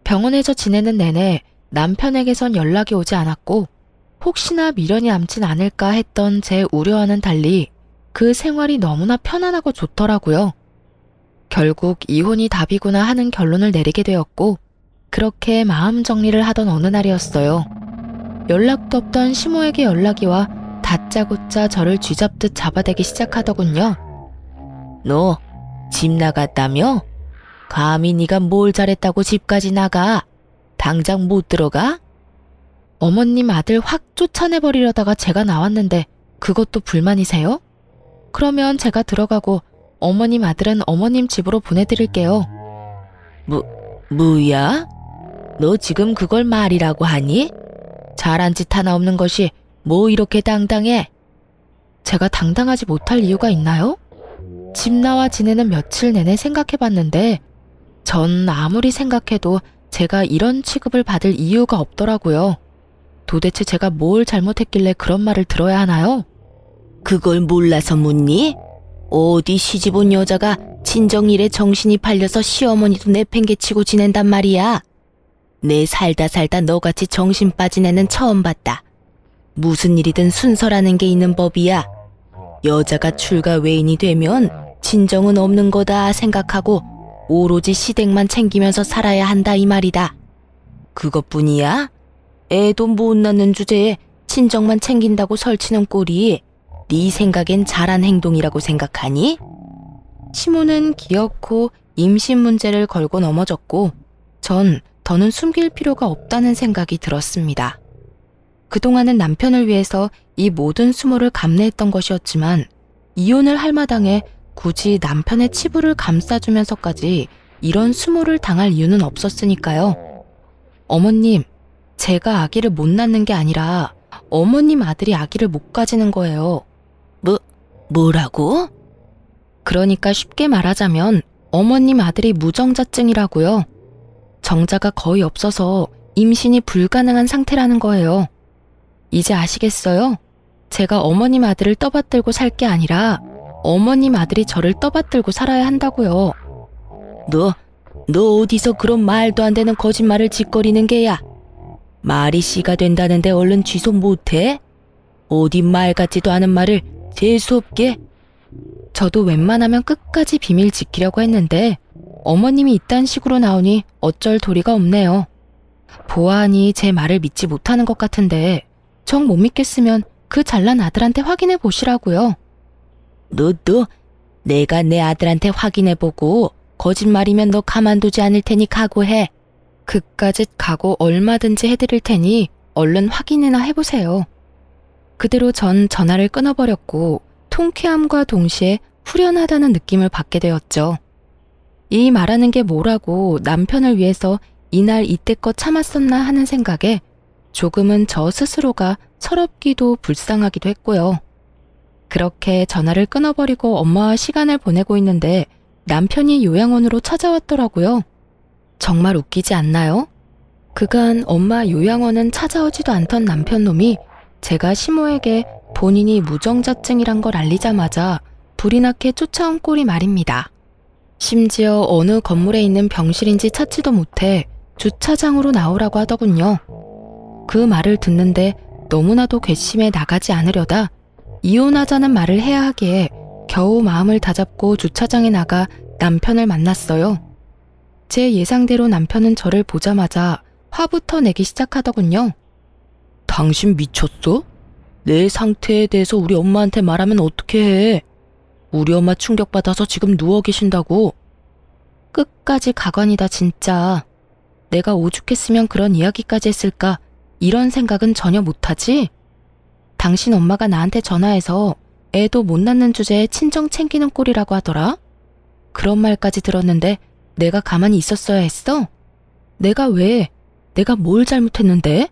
병원에서 지내는 내내 남편에게선 연락이 오지 않았고 혹시나 미련이 남진 않을까 했던 제 우려와는 달리 그 생활이 너무나 편안하고 좋더라고요. 결국 이혼이 답이구나 하는 결론을 내리게 되었고 그렇게 마음 정리를 하던 어느 날이었어요. 연락도 없던 시모에게 연락이 와 다짜고짜 저를 쥐잡듯 잡아대기 시작하더군요. 너 집 나갔다며? 감히 네가 뭘 잘했다고 집까지 나가? 당장 못 들어가? 어머님 아들 확 쫓아내버리려다가 제가 나왔는데 그것도 불만이세요? 그러면 제가 들어가고 어머님 아들은 어머님 집으로 보내드릴게요. 뭐야? 너 지금 그걸 말이라고 하니? 잘한 짓 하나 없는 것이 뭐 이렇게 당당해? 제가 당당하지 못할 이유가 있나요? 집 나와 지내는 며칠 내내 생각해봤는데 전 아무리 생각해도 제가 이런 취급을 받을 이유가 없더라고요. 도대체 제가 뭘 잘못했길래 그런 말을 들어야 하나요? 그걸 몰라서 묻니? 어디 시집 온 여자가 친정일에 정신이 팔려서 시어머니도 내팽개치고 지낸단 말이야. 내 살다 너같이 정신 빠진 애는 처음 봤다. 무슨 일이든 순서라는 게 있는 법이야. 여자가 출가 외인이 되면 진정은 없는 거다 생각하고 오로지 시댁만 챙기면서 살아야 한다 이 말이다. 그것뿐이야? 애도 못 낳는 주제에 친정만 챙긴다고 설치는 꼴이 네 생각엔 잘한 행동이라고 생각하니? 시모는 기어코 임신 문제를 걸고 넘어졌고 전 더는 숨길 필요가 없다는 생각이 들었습니다. 그동안은 남편을 위해서 이 모든 수모를 감내했던 것이었지만 이혼을 할 마당에 굳이 남편의 치부를 감싸주면서까지 이런 수모를 당할 이유는 없었으니까요. 어머님, 제가 아기를 못 낳는 게 아니라 어머님 아들이 아기를 못 가지는 거예요. 뭐라고? 그러니까 쉽게 말하자면 어머님 아들이 무정자증이라고요. 정자가 거의 없어서 임신이 불가능한 상태라는 거예요. 이제 아시겠어요? 제가 어머님 아들을 떠받들고 살 게 아니라 어머님 아들이 저를 떠받들고 살아야 한다고요. 너 어디서 그런 말도 안 되는 거짓말을 짓거리는 게야? 말이 씨가 된다는데 얼른 취소 못해? 어디 말 같지도 않은 말을 재수없게? 저도 웬만하면 끝까지 비밀 지키려고 했는데 어머님이 이딴 식으로 나오니 어쩔 도리가 없네요. 보아하니 제 말을 믿지 못하는 것 같은데 정 못 믿겠으면 그 잘난 아들한테 확인해 보시라고요. 너 내가 내 아들한테 확인해보고 거짓말이면 너 가만두지 않을 테니 각오해. 그까짓 각오 얼마든지 해드릴 테니 얼른 확인이나 해보세요. 그대로 전 전화를 끊어버렸고 통쾌함과 동시에 후련하다는 느낌을 받게 되었죠. 이 말하는 게 뭐라고 남편을 위해서 이날 이때껏 참았었나 하는 생각에 조금은 저 스스로가 서럽기도 불쌍하기도 했고요. 그렇게 전화를 끊어버리고 엄마와 시간을 보내고 있는데 남편이 요양원으로 찾아왔더라고요. 정말 웃기지 않나요? 그간 엄마 요양원은 찾아오지도 않던 남편놈이 제가 시모에게 본인이 무정자증이란 걸 알리자마자 불이 나게 쫓아온 꼴이 말입니다. 심지어 어느 건물에 있는 병실인지 찾지도 못해 주차장으로 나오라고 하더군요. 그 말을 듣는데 너무나도 괘씸해 나가지 않으려다 이혼하자는 말을 해야 하기에 겨우 마음을 다잡고 주차장에 나가 남편을 만났어요. 제 예상대로 남편은 저를 보자마자 화부터 내기 시작하더군요. 당신 미쳤어? 내 상태에 대해서 우리 엄마한테 말하면 어떻게 해? 우리 엄마 충격받아서 지금 누워 계신다고. 끝까지 가관이다 진짜. 내가 오죽했으면 그런 이야기까지 했을까 이런 생각은 전혀 못하지? 당신 엄마가 나한테 전화해서 애도 못 낳는 주제에 친정 챙기는 꼴이라고 하더라? 그런 말까지 들었는데 내가 가만히 있었어야 했어? 내가 왜? 내가 뭘 잘못했는데?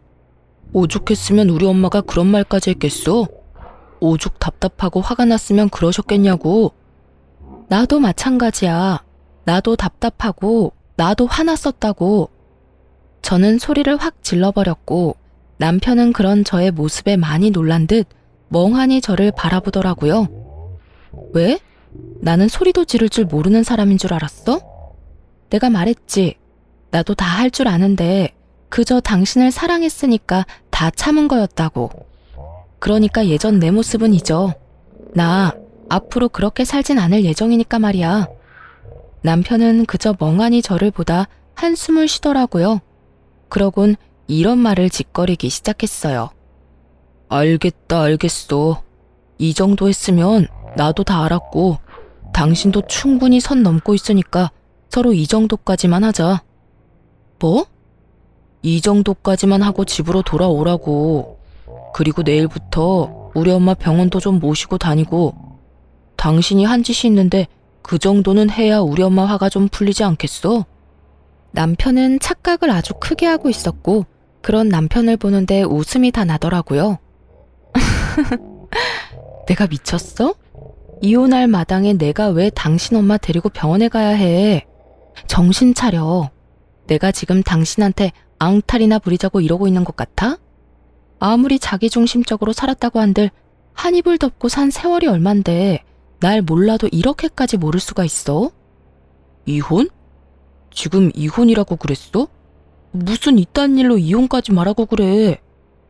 오죽했으면 우리 엄마가 그런 말까지 했겠어? 오죽 답답하고 화가 났으면 그러셨겠냐고. 나도 마찬가지야. 나도 답답하고 나도 화났었다고. 저는 소리를 확 질러버렸고 남편은 그런 저의 모습에 많이 놀란 듯 멍하니 저를 바라보더라고요. 왜? 나는 소리도 지를 줄 모르는 사람인 줄 알았어? 내가 말했지. 나도 다 할 줄 아는데 그저 당신을 사랑했으니까 다 참은 거였다고. 그러니까 예전 내 모습은 잊어. 나 앞으로 그렇게 살진 않을 예정이니까 말이야. 남편은 그저 멍하니 저를 보다 한숨을 쉬더라고요. 그러곤 이런 말을 짓거리기 시작했어요. 알겠어. 이 정도 했으면 나도 다 알았고 당신도 충분히 선 넘고 있으니까 서로 이 정도까지만 하자. 뭐? 이 정도까지만 하고 집으로 돌아오라고. 그리고 내일부터 우리 엄마 병원도 좀 모시고 다니고 당신이 한 짓이 있는데 그 정도는 해야 우리 엄마 화가 좀 풀리지 않겠어? 남편은 착각을 아주 크게 하고 있었고 그런 남편을 보는데 웃음이 다 나더라고요. 내가 미쳤어? 이혼할 마당에 내가 왜 당신 엄마 데리고 병원에 가야 해? 정신 차려. 내가 지금 당신한테 앙탈이나 부리자고 이러고 있는 것 같아? 아무리 자기중심적으로 살았다고 한들 한 입을 덮고 산 세월이 얼만데 날 몰라도 이렇게까지 모를 수가 있어? 이혼? 지금 이혼이라고 그랬어? 무슨 이딴 일로 이혼까지 말하고 그래.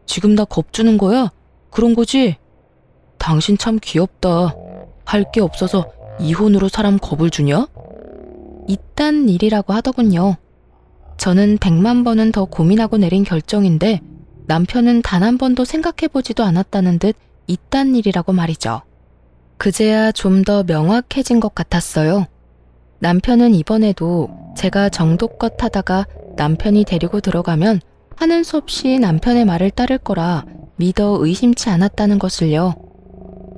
지금 나 겁주는 거야? 그런 거지? 당신 참 귀엽다. 할 게 없어서 이혼으로 사람 겁을 주냐? 이딴 일이라고 하더군요. 저는 100만 번은 더 고민하고 내린 결정인데 남편은 단 한 번도 생각해보지도 않았다는 듯 이딴 일이라고 말이죠. 그제야 좀 더 명확해진 것 같았어요. 남편은 이번에도 제가 정도껏 하다가 남편이 데리고 들어가면 하는 수 없이 남편의 말을 따를 거라 믿어 의심치 않았다는 것을요.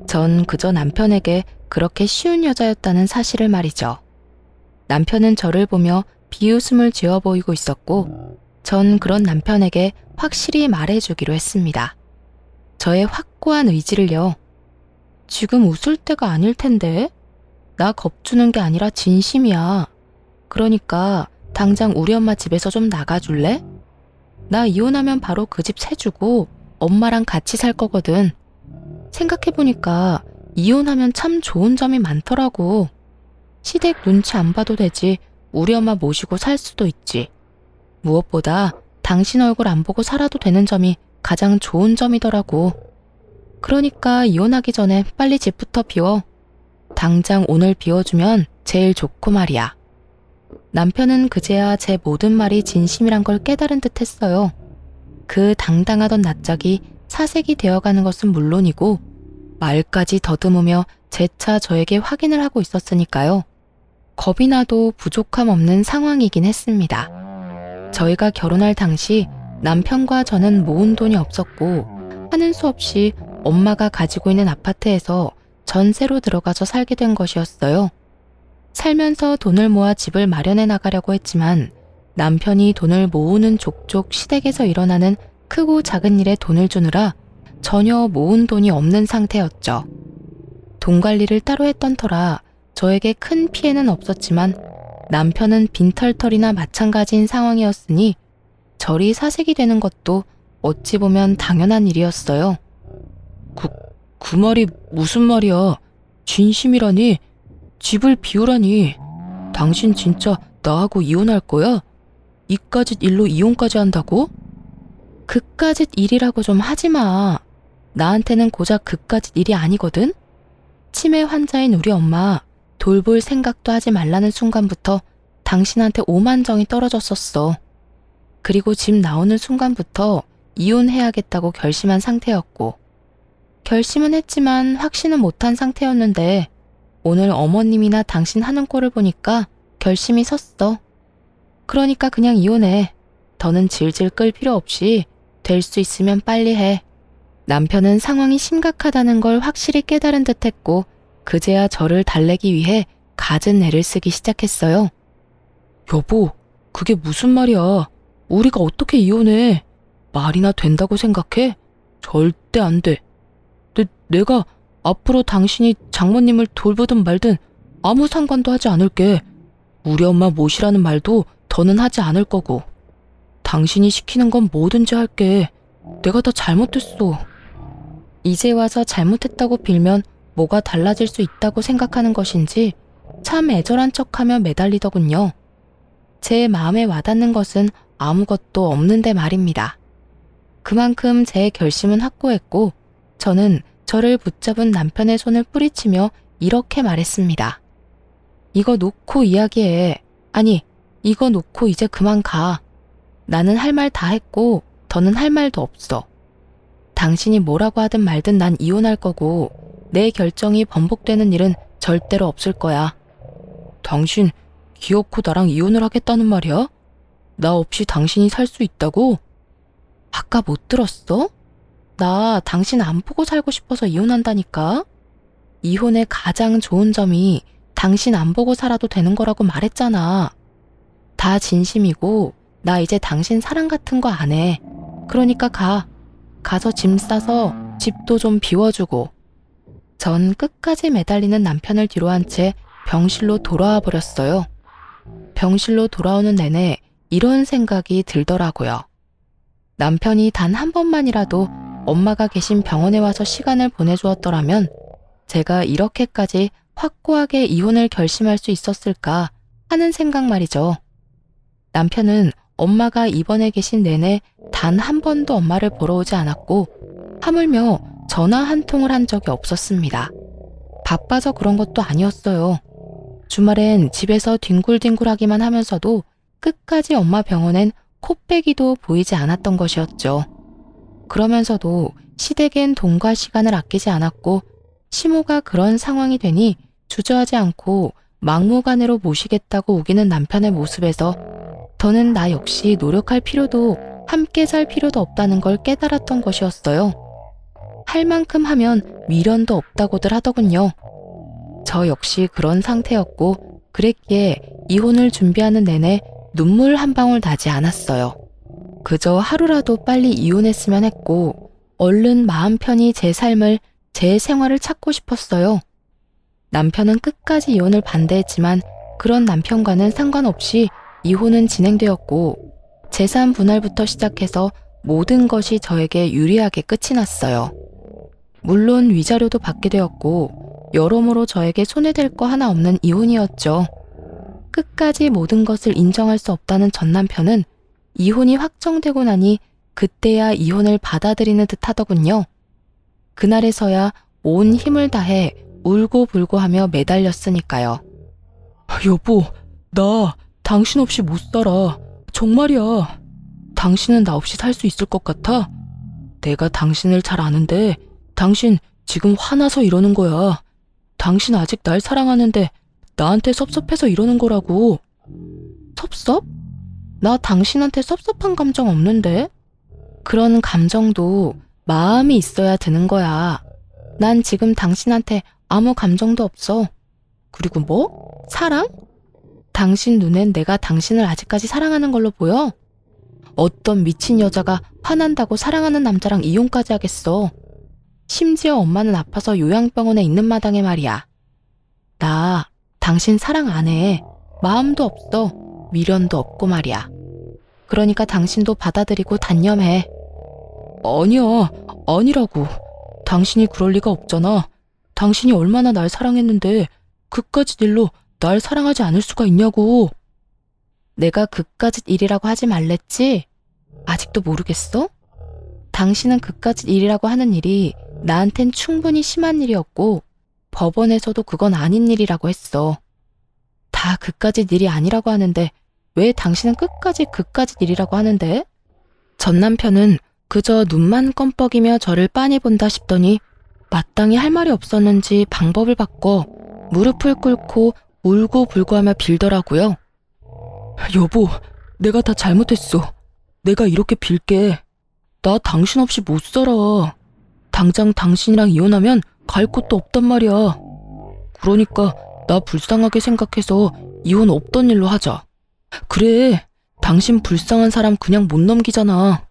전 그저 남편에게 그렇게 쉬운 여자였다는 사실을 말이죠. 남편은 저를 보며 비웃음을 지어 보이고 있었고 전 그런 남편에게 확실히 말해주기로 했습니다. 저의 확고한 의지를요. 지금 웃을 때가 아닐 텐데? 나 겁주는 게 아니라 진심이야. 그러니까 당장 우리 엄마 집에서 좀 나가줄래? 나 이혼하면 바로 그 집 세주고 엄마랑 같이 살 거거든. 생각해보니까 이혼하면 참 좋은 점이 많더라고. 시댁 눈치 안 봐도 되지. 우리 엄마 모시고 살 수도 있지. 무엇보다 당신 얼굴 안 보고 살아도 되는 점이 가장 좋은 점이더라고. 그러니까 이혼하기 전에 빨리 집부터 비워. 당장 오늘 비워주면 제일 좋고 말이야. 남편은 그제야 제 모든 말이 진심이란 걸 깨달은 듯 했어요. 그 당당하던 낯짝이 사색이 되어가는 것은 물론이고 말까지 더듬으며 재차 저에게 확인을 하고 있었으니까요. 겁이 나도 부족함 없는 상황이긴 했습니다. 저희가 결혼할 당시 남편과 저는 모은 돈이 없었고 하는 수 없이 엄마가 가지고 있는 아파트에서 전세로 들어가서 살게 된 것이었어요. 살면서 돈을 모아 집을 마련해 나가려고 했지만 남편이 돈을 모으는 족족 시댁에서 일어나는 크고 작은 일에 돈을 주느라 전혀 모은 돈이 없는 상태였죠. 돈 관리를 따로 했던 터라 저에게 큰 피해는 없었지만 남편은 빈털털이나 마찬가지인 상황이었으니 저리 사색이 되는 것도 어찌 보면 당연한 일이었어요. 그 말이 무슨 말이야? 진심이라니? 집을 비우라니? 당신 진짜 나하고 이혼할 거야? 이까짓 일로 이혼까지 한다고? 그까짓 일이라고 좀 하지 마. 나한테는 고작 그까짓 일이 아니거든? 치매 환자인 우리 엄마 돌볼 생각도 하지 말라는 순간부터 당신한테 오만정이 떨어졌었어. 그리고 집 나오는 순간부터 이혼해야겠다고 결심한 상태였고 결심은 했지만 확신은 못한 상태였는데 오늘 어머님이나 당신 하는 꼴을 보니까 결심이 섰어. 그러니까 그냥 이혼해. 더는 질질 끌 필요 없이 될 수 있으면 빨리 해. 남편은 상황이 심각하다는 걸 확실히 깨달은 듯했고 그제야 저를 달래기 위해 갖은 애를 쓰기 시작했어요. 여보, 그게 무슨 말이야? 우리가 어떻게 이혼해? 말이나 된다고 생각해? 절대 안 돼. 내가 앞으로 당신이 장모님을 돌보든 말든 아무 상관도 하지 않을게. 우리 엄마 모시라는 말도 더는 하지 않을 거고. 당신이 시키는 건 뭐든지 할게. 내가 다 잘못했어. 이제 와서 잘못했다고 빌면 뭐가 달라질 수 있다고 생각하는 것인지 참 애절한 척하며 매달리더군요. 제 마음에 와닿는 것은 아무것도 없는데 말입니다. 그만큼 제 결심은 확고했고 저는 저를 붙잡은 남편의 손을 뿌리치며 이렇게 말했습니다. 이거 놓고 이야기해. 아니, 이거 놓고 이제 그만 가. 나는 할 말 다 했고 더는 할 말도 없어. 당신이 뭐라고 하든 말든 난 이혼할 거고 내 결정이 번복되는 일은 절대로 없을 거야. 당신 기어코 나랑 이혼을 하겠다는 말이야? 나 없이 당신이 살 수 있다고? 아까 못 들었어? 나 당신 안 보고 살고 싶어서 이혼한다니까? 이혼의 가장 좋은 점이 당신 안 보고 살아도 되는 거라고 말했잖아. 다 진심이고 나 이제 당신 사랑 같은 거 안 해. 그러니까 가. 가서 짐 싸서 집도 좀 비워주고. 전 끝까지 매달리는 남편을 뒤로 한 채 병실로 돌아와 버렸어요. 병실로 돌아오는 내내 이런 생각이 들더라고요. 남편이 단 한 번만이라도 엄마가 계신 병원에 와서 시간을 보내주었더라면 제가 이렇게까지 확고하게 이혼을 결심할 수 있었을까 하는 생각 말이죠. 남편은 엄마가 입원해 계신 내내 단 한 번도 엄마를 보러 오지 않았고 하물며 전화 한 통을 한 적이 없었습니다. 바빠서 그런 것도 아니었어요. 주말엔 집에서 뒹굴뒹굴하기만 하면서도 끝까지 엄마 병원엔 코빼기도 보이지 않았던 것이었죠. 그러면서도 시댁엔 돈과 시간을 아끼지 않았고 시모가 그런 상황이 되니 주저하지 않고 막무가내로 모시겠다고 우기는 남편의 모습에서 더는 나 역시 노력할 필요도 함께 살 필요도 없다는 걸 깨달았던 것이었어요. 할 만큼 하면 미련도 없다고들 하더군요. 저 역시 그런 상태였고 그랬기에 이혼을 준비하는 내내 눈물 한 방울 나지 않았어요. 그저 하루라도 빨리 이혼했으면 했고 얼른 마음 편히 제 삶을, 제 생활을 찾고 싶었어요. 남편은 끝까지 이혼을 반대했지만 그런 남편과는 상관없이 이혼은 진행되었고 재산 분할부터 시작해서 모든 것이 저에게 유리하게 끝이 났어요. 물론 위자료도 받게 되었고 여러모로 저에게 손해될 거 하나 없는 이혼이었죠. 끝까지 모든 것을 인정할 수 없다는 전 남편은 이혼이 확정되고 나니 그때야 이혼을 받아들이는 듯 하더군요. 그날에서야 온 힘을 다해 울고불고 하며 매달렸으니까요. 여보, 나 당신 없이 못 살아. 정말이야. 당신은 나 없이 살 수 있을 것 같아? 내가 당신을 잘 아는데 당신 지금 화나서 이러는 거야. 당신 아직 날 사랑하는데 나한테 섭섭해서 이러는 거라고. 섭섭? 나 당신한테 섭섭한 감정 없는데? 그런 감정도 마음이 있어야 드는 거야. 난 지금 당신한테 아무 감정도 없어. 그리고 뭐? 사랑? 당신 눈엔 내가 당신을 아직까지 사랑하는 걸로 보여? 어떤 미친 여자가 화난다고 사랑하는 남자랑 이혼까지 하겠어. 심지어 엄마는 아파서 요양병원에 있는 마당에 말이야. 나 당신 사랑 안 해. 마음도 없어. 미련도 없고 말이야. 그러니까 당신도 받아들이고 단념해. 아니야, 아니라고. 당신이 그럴 리가 없잖아. 당신이 얼마나 날 사랑했는데 그까짓 일로 날 사랑하지 않을 수가 있냐고. 내가 그까짓 일이라고 하지 말랬지? 아직도 모르겠어? 당신은 그까짓 일이라고 하는 일이 나한텐 충분히 심한 일이었고 법원에서도 그건 아닌 일이라고 했어. 다 그까짓 일이 아니라고 하는데 왜 당신은 끝까지 그까짓 일이라고 하는데? 전 남편은 그저 눈만 껌뻑이며 저를 빤히 본다 싶더니 마땅히 할 말이 없었는지 방법을 바꿔 무릎을 꿇고 울고불고 하며 빌더라고요. 여보, 내가 다 잘못했어. 내가 이렇게 빌게. 나 당신 없이 못 살아. 당장 당신이랑 이혼하면 갈 곳도 없단 말이야. 그러니까 나 불쌍하게 생각해서 이혼 없던 일로 하자. 그래, 당신 불쌍한 사람 그냥 못 넘기잖아.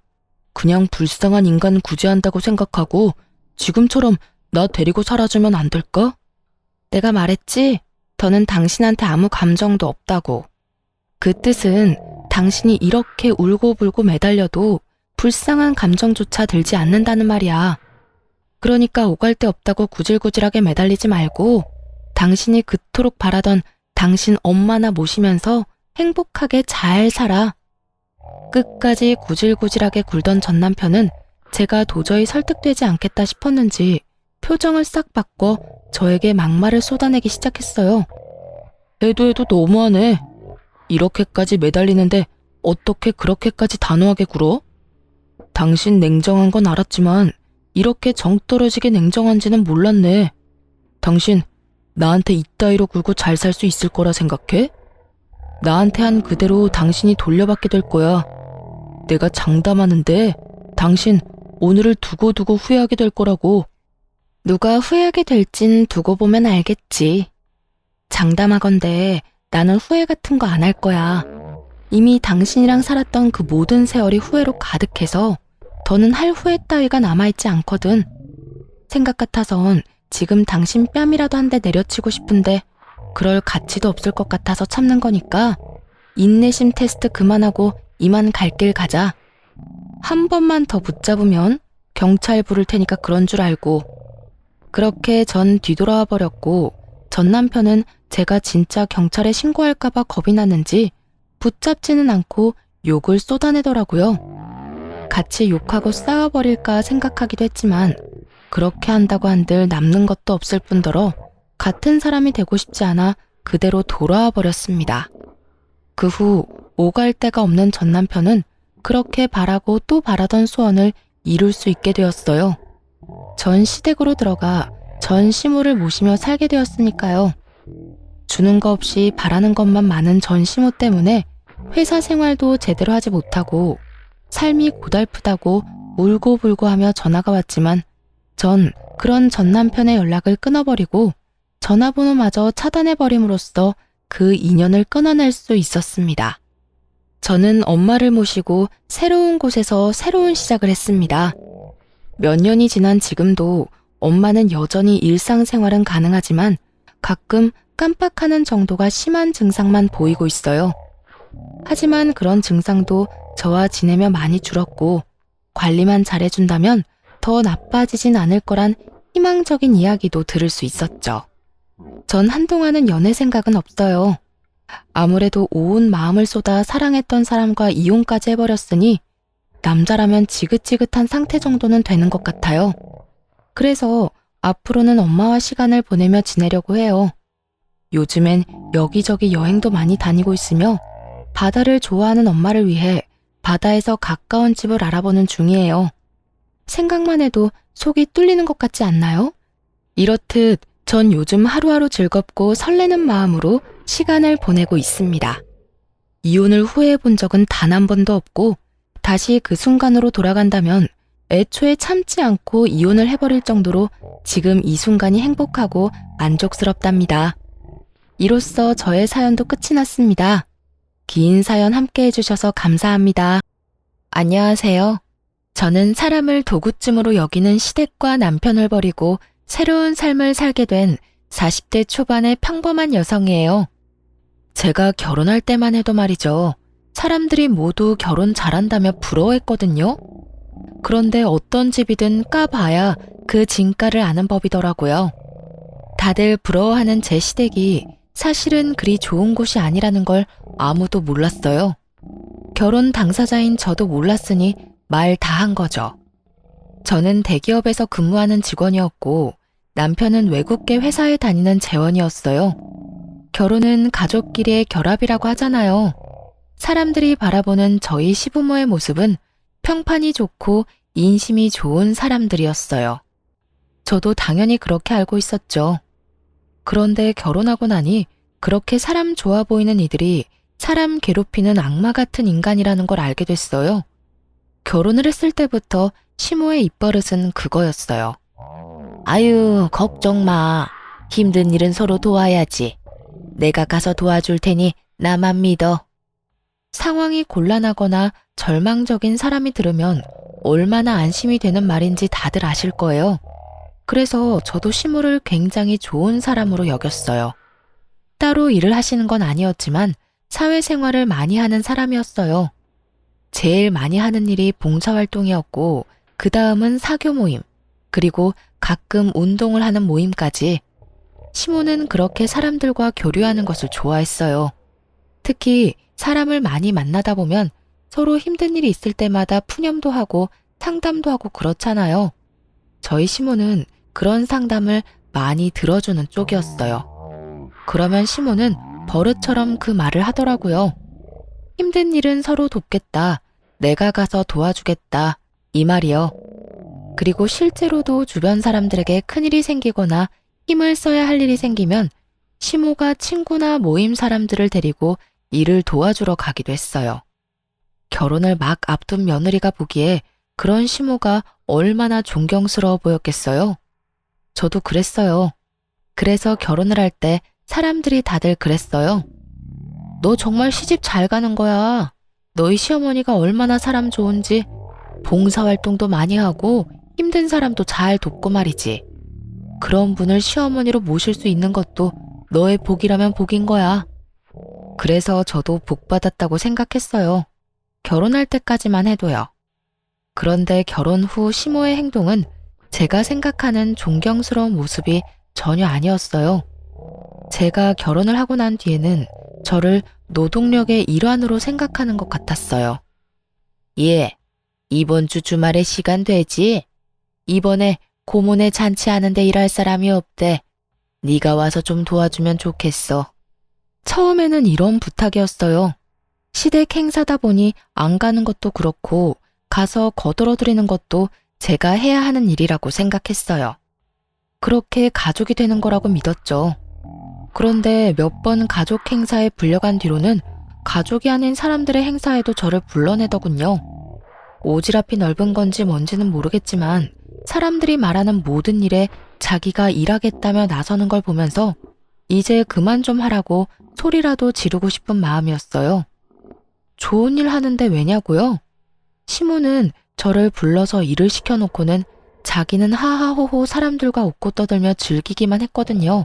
그냥 불쌍한 인간 구제한다고 생각하고 지금처럼 나 데리고 살아주면 안 될까? 내가 말했지? 더는 당신한테 아무 감정도 없다고. 그 뜻은 당신이 이렇게 울고불고 매달려도 불쌍한 감정조차 들지 않는다는 말이야. 그러니까 오갈 데 없다고 구질구질하게 매달리지 말고 당신이 그토록 바라던 당신 엄마나 모시면서 행복하게 잘 살아. 끝까지 구질구질하게 굴던 전 남편은 제가 도저히 설득되지 않겠다 싶었는지 표정을 싹 바꿔 저에게 막말을 쏟아내기 시작했어요. 해도 너무하네. 이렇게까지 매달리는데 어떻게 그렇게까지 단호하게 굴어? 당신 냉정한 건 알았지만 이렇게 정 떨어지게 냉정한지는 몰랐네. 당신 나한테 이따위로 굴고 잘 살 수 있을 거라 생각해? 나한테 한 그대로 당신이 돌려받게 될 거야. 내가 장담하는데 당신 오늘을 두고두고 후회하게 될 거라고. 누가 후회하게 될진 두고 보면 알겠지. 장담하건대 나는 후회 같은 거 안 할 거야. 이미 당신이랑 살았던 그 모든 세월이 후회로 가득해서 더는 할 후회 따위가 남아있지 않거든. 생각 같아선 지금 당신 뺨이라도 한 대 내려치고 싶은데 그럴 가치도 없을 것 같아서 참는 거니까 인내심 테스트 그만하고 이만 갈 길 가자. 한 번만 더 붙잡으면 경찰 부를 테니까 그런 줄 알고. 그렇게 전 뒤돌아와 버렸고 전 남편은 제가 진짜 경찰에 신고할까봐 겁이 났는지 붙잡지는 않고 욕을 쏟아내더라고요. 같이 욕하고 싸워버릴까 생각하기도 했지만 그렇게 한다고 한들 남는 것도 없을 뿐더러 같은 사람이 되고 싶지 않아 그대로 돌아와 버렸습니다. 그 후 오갈 데가 없는 전 남편은 그렇게 바라고 또 바라던 소원을 이룰 수 있게 되었어요. 전 시댁으로 들어가 전 시모를 모시며 살게 되었으니까요. 주는 거 없이 바라는 것만 많은 전 시모 때문에 회사 생활도 제대로 하지 못하고 삶이 고달프다고 울고불고 하며 전화가 왔지만 전 그런 전 남편의 연락을 끊어버리고 전화번호마저 차단해버림으로써 그 인연을 끊어낼 수 있었습니다. 저는 엄마를 모시고 새로운 곳에서 새로운 시작을 했습니다. 몇 년이 지난 지금도 엄마는 여전히 일상생활은 가능하지만 가끔 깜빡하는 정도가 심한 증상만 보이고 있어요. 하지만 그런 증상도 저와 지내며 많이 줄었고 관리만 잘해준다면 더 나빠지진 않을 거란 희망적인 이야기도 들을 수 있었죠. 전 한동안은 연애 생각은 없어요. 아무래도 온 마음을 쏟아 사랑했던 사람과 이혼까지 해버렸으니 남자라면 지긋지긋한 상태 정도는 되는 것 같아요. 그래서 앞으로는 엄마와 시간을 보내며 지내려고 해요. 요즘엔 여기저기 여행도 많이 다니고 있으며 바다를 좋아하는 엄마를 위해 바다에서 가까운 집을 알아보는 중이에요. 생각만 해도 속이 뚫리는 것 같지 않나요? 이렇듯 전 요즘 하루하루 즐겁고 설레는 마음으로 시간을 보내고 있습니다. 이혼을 후회해 본 적은 단 한 번도 없고 다시 그 순간으로 돌아간다면 애초에 참지 않고 이혼을 해버릴 정도로 지금 이 순간이 행복하고 만족스럽답니다. 이로써 저의 사연도 끝이 났습니다. 긴 사연 함께 해주셔서 감사합니다. 안녕하세요. 저는 사람을 도구쯤으로 여기는 시댁과 남편을 버리고 새로운 삶을 살게 된 40대 초반의 평범한 여성이에요. 제가 결혼할 때만 해도 말이죠. 사람들이 모두 결혼 잘한다며 부러워했거든요. 그런데 어떤 집이든 까봐야 그 진가를 아는 법이더라고요. 다들 부러워하는 제 시댁이 사실은 그리 좋은 곳이 아니라는 걸 아무도 몰랐어요. 결혼 당사자인 저도 몰랐으니 말 다 한 거죠. 저는 대기업에서 근무하는 직원이었고 남편은 외국계 회사에 다니는 재원이었어요. 결혼은 가족끼리의 결합이라고 하잖아요. 사람들이 바라보는 저희 시부모의 모습은 평판이 좋고 인심이 좋은 사람들이었어요. 저도 당연히 그렇게 알고 있었죠. 그런데 결혼하고 나니 그렇게 사람 좋아 보이는 이들이 사람 괴롭히는 악마 같은 인간이라는 걸 알게 됐어요. 결혼을 했을 때부터 시모의 입버릇은 그거였어요. 아유, 걱정 마. 힘든 일은 서로 도와야지. 내가 가서 도와줄 테니 나만 믿어. 상황이 곤란하거나 절망적인 사람이 들으면 얼마나 안심이 되는 말인지 다들 아실 거예요. 그래서 저도 시모를 굉장히 좋은 사람으로 여겼어요. 따로 일을 하시는 건 아니었지만 사회생활을 많이 하는 사람이었어요. 제일 많이 하는 일이 봉사활동이었고 그 다음은 사교 모임, 그리고 가끔 운동을 하는 모임까지. 시모는 그렇게 사람들과 교류하는 것을 좋아했어요. 특히 사람을 많이 만나다 보면 서로 힘든 일이 있을 때마다 푸념도 하고 상담도 하고 그렇잖아요. 저희 시모는 그런 상담을 많이 들어주는 쪽이었어요. 그러면 시모는 버릇처럼 그 말을 하더라고요. 힘든 일은 서로 돕겠다. 내가 가서 도와주겠다. 이 말이요. 그리고 실제로도 주변 사람들에게 큰일이 생기거나 힘을 써야 할 일이 생기면 시모가 친구나 모임 사람들을 데리고 일을 도와주러 가기도 했어요. 결혼을 막 앞둔 며느리가 보기에 그런 시모가 얼마나 존경스러워 보였겠어요? 저도 그랬어요. 그래서 결혼을 할 때 사람들이 다들 그랬어요. 너 정말 시집 잘 가는 거야. 너희 시어머니가 얼마나 사람 좋은지, 봉사활동도 많이 하고 힘든 사람도 잘 돕고 말이지. 그런 분을 시어머니로 모실 수 있는 것도 너의 복이라면 복인 거야. 그래서 저도 복 받았다고 생각했어요. 결혼할 때까지만 해도요. 그런데 결혼 후 시모의 행동은 제가 생각하는 존경스러운 모습이 전혀 아니었어요. 제가 결혼을 하고 난 뒤에는 저를 노동력의 일환으로 생각하는 것 같았어요. 예, 이번 주 주말에 시간 되지? 이번에 고모네 잔치하는데 일할 사람이 없대. 네가 와서 좀 도와주면 좋겠어. 처음에는 이런 부탁이었어요. 시댁 행사다 보니 안 가는 것도 그렇고 가서 거들어드리는 것도 제가 해야 하는 일이라고 생각했어요. 그렇게 가족이 되는 거라고 믿었죠. 그런데 몇 번 가족 행사에 불려간 뒤로는 가족이 아닌 사람들의 행사에도 저를 불러내더군요. 오지랖이 넓은 건지 뭔지는 모르겠지만 사람들이 말하는 모든 일에 자기가 일하겠다며 나서는 걸 보면서 이제 그만 좀 하라고 소리라도 지르고 싶은 마음이었어요. 좋은 일 하는데 왜냐고요? 시모는 저를 불러서 일을 시켜놓고는 자기는 하하호호 사람들과 웃고 떠들며 즐기기만 했거든요.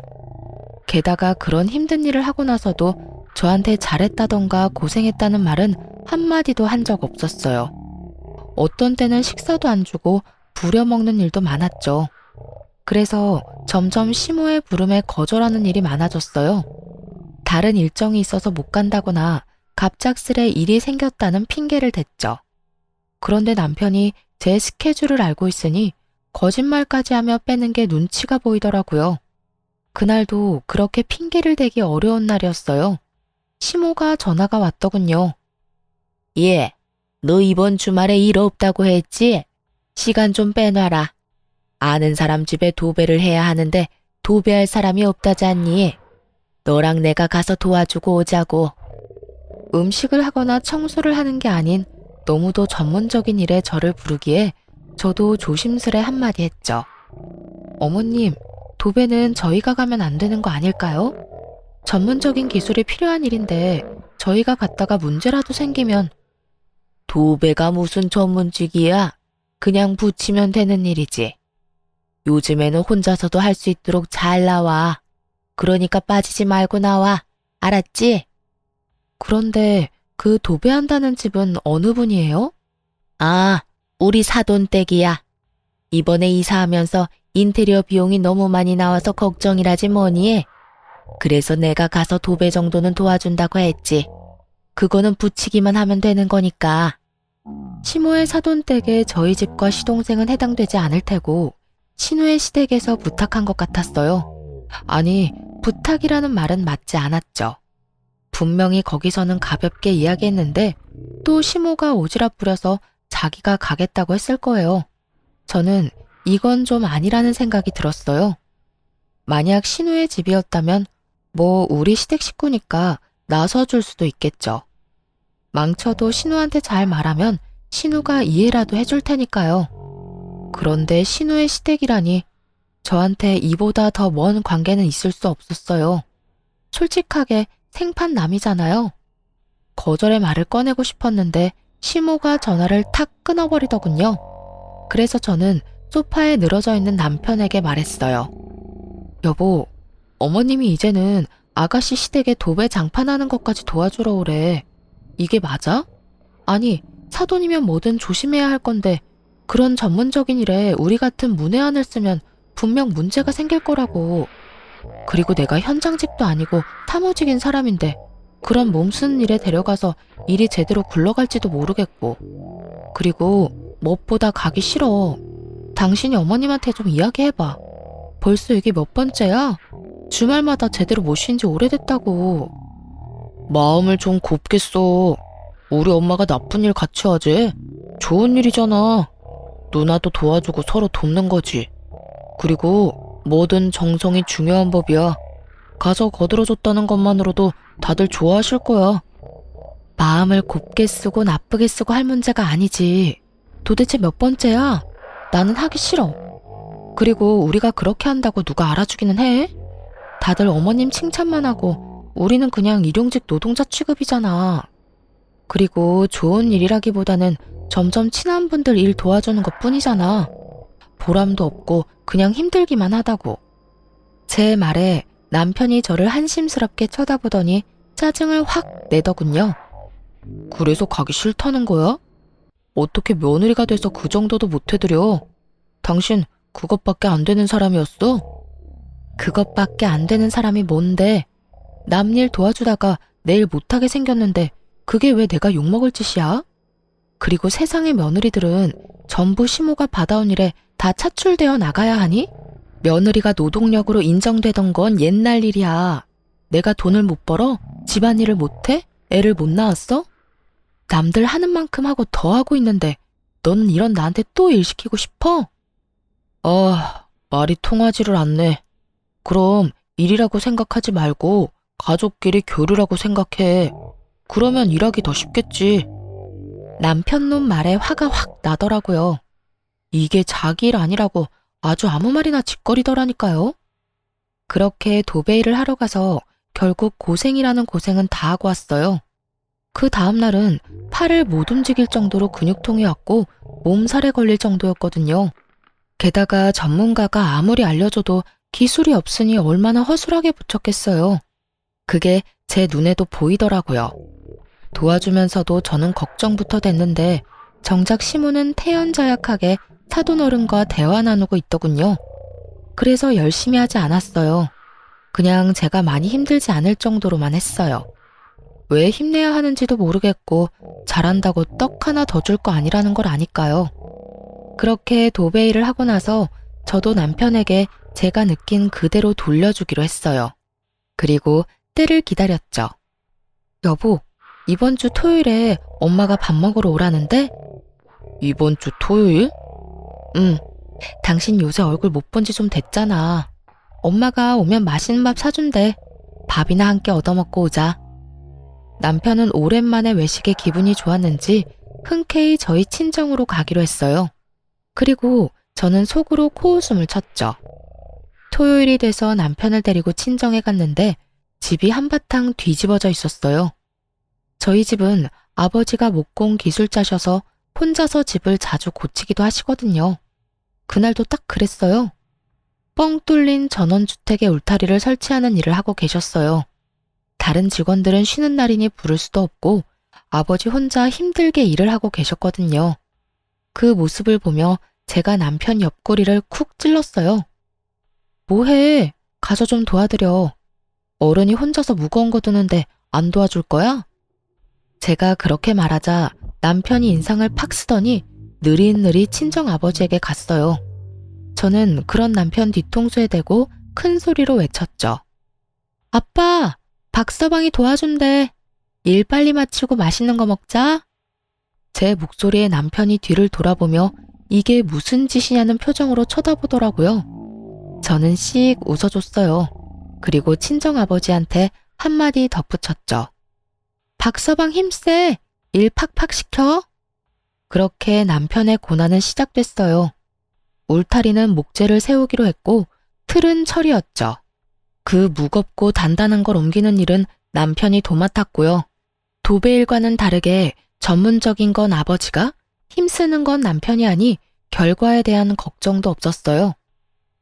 게다가 그런 힘든 일을 하고 나서도 저한테 잘했다던가 고생했다는 말은 한마디도 한 적 없었어요. 어떤 때는 식사도 안 주고 부려먹는 일도 많았죠. 그래서 점점 시모의 부름에 거절하는 일이 많아졌어요. 다른 일정이 있어서 못 간다거나 갑작스레 일이 생겼다는 핑계를 댔죠. 그런데 남편이 제 스케줄을 알고 있으니 거짓말까지 하며 빼는 게 눈치가 보이더라고요. 그날도 그렇게 핑계를 대기 어려운 날이었어요. 시모가 전화가 왔더군요. 예, 너 이번 주말에 일 없다고 했지? 시간 좀 빼놔라. 아는 사람 집에 도배를 해야 하는데 도배할 사람이 없다잖니. 너랑 내가 가서 도와주고 오자고. 음식을 하거나 청소를 하는 게 아닌 너무도 전문적인 일에 저를 부르기에 저도 조심스레 한마디 했죠. 어머님, 도배는 저희가 가면 안 되는 거 아닐까요? 전문적인 기술이 필요한 일인데 저희가 갔다가 문제라도 생기면. 도배가 무슨 전문직이야? 그냥 붙이면 되는 일이지. 요즘에는 혼자서도 할 수 있도록 잘 나와. 그러니까 빠지지 말고 나와. 알았지? 그런데 그 도배한다는 집은 어느 분이에요? 아, 우리 사돈댁이야. 이번에 이사하면서 인테리어 비용이 너무 많이 나와서 걱정이라지 뭐니. 그래서 내가 가서 도배 정도는 도와준다고 했지. 그거는 붙이기만 하면 되는 거니까. 시모의 사돈댁에 저희 집과 시동생은 해당되지 않을 테고 신우의 시댁에서 부탁한 것 같았어요. 아니, 부탁이라는 말은 맞지 않았죠. 분명히 거기서는 가볍게 이야기했는데 또 시모가 오지랖 부려서 자기가 가겠다고 했을 거예요. 저는 이건 좀 아니라는 생각이 들었어요. 만약 신우의 집이었다면 뭐 우리 시댁 식구니까 나서줄 수도 있겠죠. 망쳐도 신우한테 잘 말하면 신우가 이해라도 해줄 테니까요. 그런데 신우의 시댁이라니 저한테 이보다 더 먼 관계는 있을 수 없었어요. 솔직하게 생판남이잖아요. 거절의 말을 꺼내고 싶었는데 시모가 전화를 탁 끊어버리더군요. 그래서 저는 소파에 늘어져 있는 남편에게 말했어요. 여보, 어머님이 이제는 아가씨 시댁에 도배 장판하는 것까지 도와주러 오래. 이게 맞아? 아니, 사돈이면 뭐든 조심해야 할 건데 그런 전문적인 일에 우리 같은 문외한을 쓰면 분명 문제가 생길 거라고. 그리고 내가 현장직도 아니고 사무직인 사람인데 그런 몸쓰는 일에 데려가서 일이 제대로 굴러갈지도 모르겠고. 그리고 무엇보다 가기 싫어. 당신이 어머님한테 좀 이야기해봐. 벌써 이게 몇 번째야? 주말마다 제대로 못 쉰 지 오래됐다고. 마음을 좀 곱게 써. 우리 엄마가 나쁜 일 같이 하지? 좋은 일이잖아. 누나도 도와주고 서로 돕는 거지. 그리고 뭐든 정성이 중요한 법이야. 가서 거들어줬다는 것만으로도 다들 좋아하실 거야. 마음을 곱게 쓰고 나쁘게 쓰고 할 문제가 아니지. 도대체 몇 번째야? 나는 하기 싫어. 그리고 우리가 그렇게 한다고 누가 알아주기는 해? 다들 어머님 칭찬만 하고 우리는 그냥 일용직 노동자 취급이잖아. 그리고 좋은 일이라기보다는 점점 친한 분들 일 도와주는 것 뿐이잖아. 보람도 없고 그냥 힘들기만 하다고. 제 말에 남편이 저를 한심스럽게 쳐다보더니 짜증을 확 내더군요. 그래서 가기 싫다는 거야? 어떻게 며느리가 돼서 그 정도도 못 해드려? 당신 그것밖에 안 되는 사람이었어? 그것밖에 안 되는 사람이 뭔데? 남 일 도와주다가 내일 못하게 생겼는데 그게 왜 내가 욕먹을 짓이야? 그리고 세상의 며느리들은 전부 시모가 받아온 일에 다 차출되어 나가야 하니? 며느리가 노동력으로 인정되던 건 옛날 일이야. 내가 돈을 못 벌어? 집안일을 못해? 애를 못 낳았어? 남들 하는 만큼 하고 더 하고 있는데 너는 이런 나한테 또 일 시키고 싶어? 말이 통하지를 않네. 그럼 일이라고 생각하지 말고 가족끼리 교류라고 생각해. 그러면 일하기 더 쉽겠지. 남편놈 말에 화가 확 나더라고요. 이게 자기 일 아니라고 아주 아무 말이나 짓거리더라니까요. 그렇게 도배일을 하러 가서 결국 고생이라는 고생은 다 하고 왔어요. 그 다음 날은 팔을 못 움직일 정도로 근육통이 왔고 몸살에 걸릴 정도였거든요. 게다가 전문가가 아무리 알려줘도 기술이 없으니 얼마나 허술하게 부쳤겠어요. 그게 제 눈에도 보이더라고요. 도와주면서도 저는 걱정부터 됐는데 정작 시모는 태연자약하게 사돈 어른과 대화 나누고 있더군요. 그래서 열심히 하지 않았어요. 그냥 제가 많이 힘들지 않을 정도로만 했어요. 왜 힘내야 하는지도 모르겠고 잘한다고 떡 하나 더 줄 거 아니라는 걸 아니까요. 그렇게 도배일을 하고 나서 저도 남편에게 제가 느낀 그대로 돌려주기로 했어요. 그리고 때를 기다렸죠. 여보, 이번 주 토요일에 엄마가 밥 먹으러 오라는데? 이번 주 토요일? 응, 당신 요새 얼굴 못 본 지 좀 됐잖아. 엄마가 오면 맛있는 밥 사준대. 밥이나 함께 얻어먹고 오자. 남편은 오랜만에 외식에 기분이 좋았는지 흔쾌히 저희 친정으로 가기로 했어요. 그리고 저는 속으로 코웃음을 쳤죠. 토요일이 돼서 남편을 데리고 친정에 갔는데 집이 한바탕 뒤집어져 있었어요. 저희 집은 아버지가 목공 기술자셔서 혼자서 집을 자주 고치기도 하시거든요. 그날도 딱 그랬어요. 뻥 뚫린 전원주택의 울타리를 설치하는 일을 하고 계셨어요. 다른 직원들은 쉬는 날이니 부를 수도 없고 아버지 혼자 힘들게 일을 하고 계셨거든요. 그 모습을 보며 제가 남편 옆구리를 쿡 찔렀어요. 뭐해? 가서 좀 도와드려. 어른이 혼자서 무거운 거 드는데 안 도와줄 거야? 제가 그렇게 말하자 남편이 인상을 팍 쓰더니 느릿느릿 친정아버지에게 갔어요. 저는 그런 남편 뒤통수에 대고 큰 소리로 외쳤죠. 아빠! 박서방이 도와준대. 일 빨리 마치고 맛있는 거 먹자. 제 목소리에 남편이 뒤를 돌아보며 이게 무슨 짓이냐는 표정으로 쳐다보더라고요. 저는 씩 웃어줬어요. 그리고 친정아버지한테 한마디 덧붙였죠. 박서방 힘세. 일 팍팍 시켜. 그렇게 남편의 고난은 시작됐어요. 울타리는 목재를 세우기로 했고 틀은 철이었죠. 그 무겁고 단단한 걸 옮기는 일은 남편이 도맡았고요. 도배일과는 다르게 전문적인 건 아버지가, 힘쓰는 건 남편이 하니 결과에 대한 걱정도 없었어요.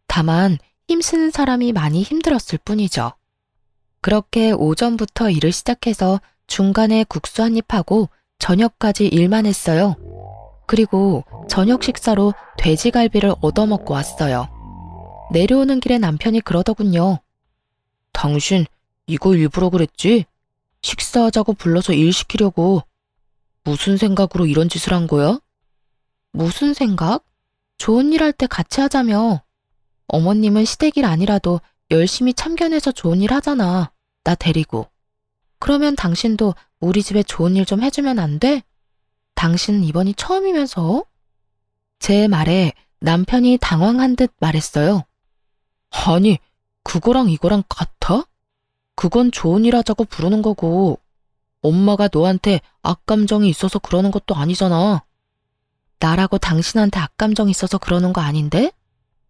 다만 힘쓰는 사람이 많이 힘들었을 뿐이죠. 그렇게 오전부터 일을 시작해서 중간에 국수 한 입 하고 저녁까지 일만 했어요. 그리고 저녁 식사로 돼지갈비를 얻어먹고 왔어요. 내려오는 길에 남편이 그러더군요. 당신 이거 일부러 그랬지? 식사하자고 불러서 일 시키려고. 무슨 생각으로 이런 짓을 한 거야? 무슨 생각? 좋은 일 할 때 같이 하자며. 어머님은 시댁일 아니라도 열심히 참견해서 좋은 일 하잖아. 나 데리고. 그러면 당신도 우리 집에 좋은 일 좀 해주면 안 돼? 당신은 이번이 처음이면서? 제 말에 남편이 당황한 듯 말했어요. 아니, 그거랑 이거랑 같아? 그건 좋은 일 하자고 부르는 거고 엄마가 너한테 악감정이 있어서 그러는 것도 아니잖아. 나라고 당신한테 악감정이 있어서 그러는 거 아닌데?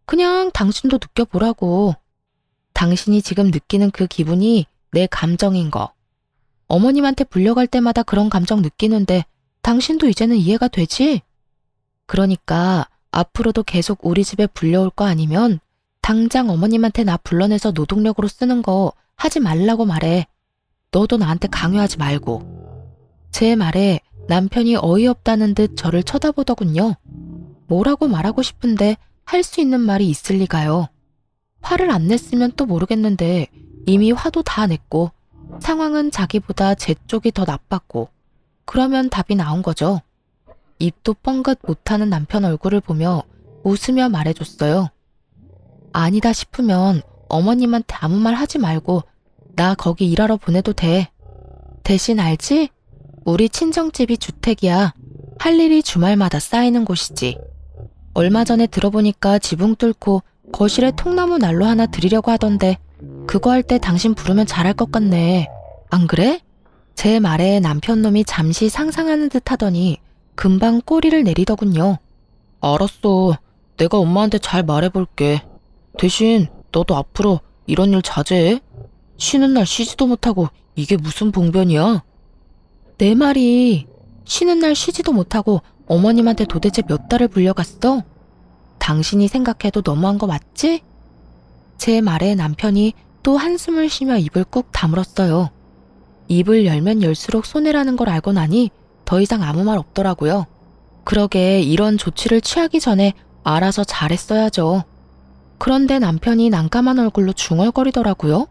그냥 당신도 느껴보라고. 당신이 지금 느끼는 그 기분이 내 감정인 거. 어머님한테 불려갈 때마다 그런 감정 느끼는데 당신도 이제는 이해가 되지? 그러니까 앞으로도 계속 우리 집에 불려올 거 아니면 당장 어머님한테 나 불러내서 노동력으로 쓰는 거 하지 말라고 말해. 너도 나한테 강요하지 말고. 제 말에 남편이 어이없다는 듯 저를 쳐다보더군요. 뭐라고 말하고 싶은데 할 수 있는 말이 있을 리가요. 화를 안 냈으면 또 모르겠는데 이미 화도 다 냈고 상황은 자기보다 제 쪽이 더 나빴고 그러면 답이 나온 거죠. 입도 뻥긋 못하는 남편 얼굴을 보며 웃으며 말해줬어요. 아니다 싶으면 어머님한테 아무 말 하지 말고 나 거기 일하러 보내도 돼. 대신 알지? 우리 친정집이 주택이야. 할 일이 주말마다 쌓이는 곳이지. 얼마 전에 들어보니까 지붕 뚫고 거실에 통나무 난로 하나 드리려고 하던데 그거 할 때 당신 부르면 잘할 것 같네. 안 그래? 제 말에 남편놈이 잠시 상상하는 듯 하더니 금방 꼬리를 내리더군요. 알았어. 내가 엄마한테 잘 말해볼게. 대신 너도 앞으로 이런 일 자제해. 쉬는 날 쉬지도 못하고 이게 무슨 봉변이야? 내 말이 쉬는 날 쉬지도 못하고 어머님한테 도대체 몇 달을 불려갔어? 당신이 생각해도 너무한 거 맞지? 제 말에 남편이 또 한숨을 쉬며 입을 꾹 다물었어요. 입을 열면 열수록 손해라는 걸 알고 나니 더 이상 아무 말 없더라고요. 그러게 이런 조치를 취하기 전에 알아서 잘했어야죠. 그런데 남편이 난감한 얼굴로 중얼거리더라고요.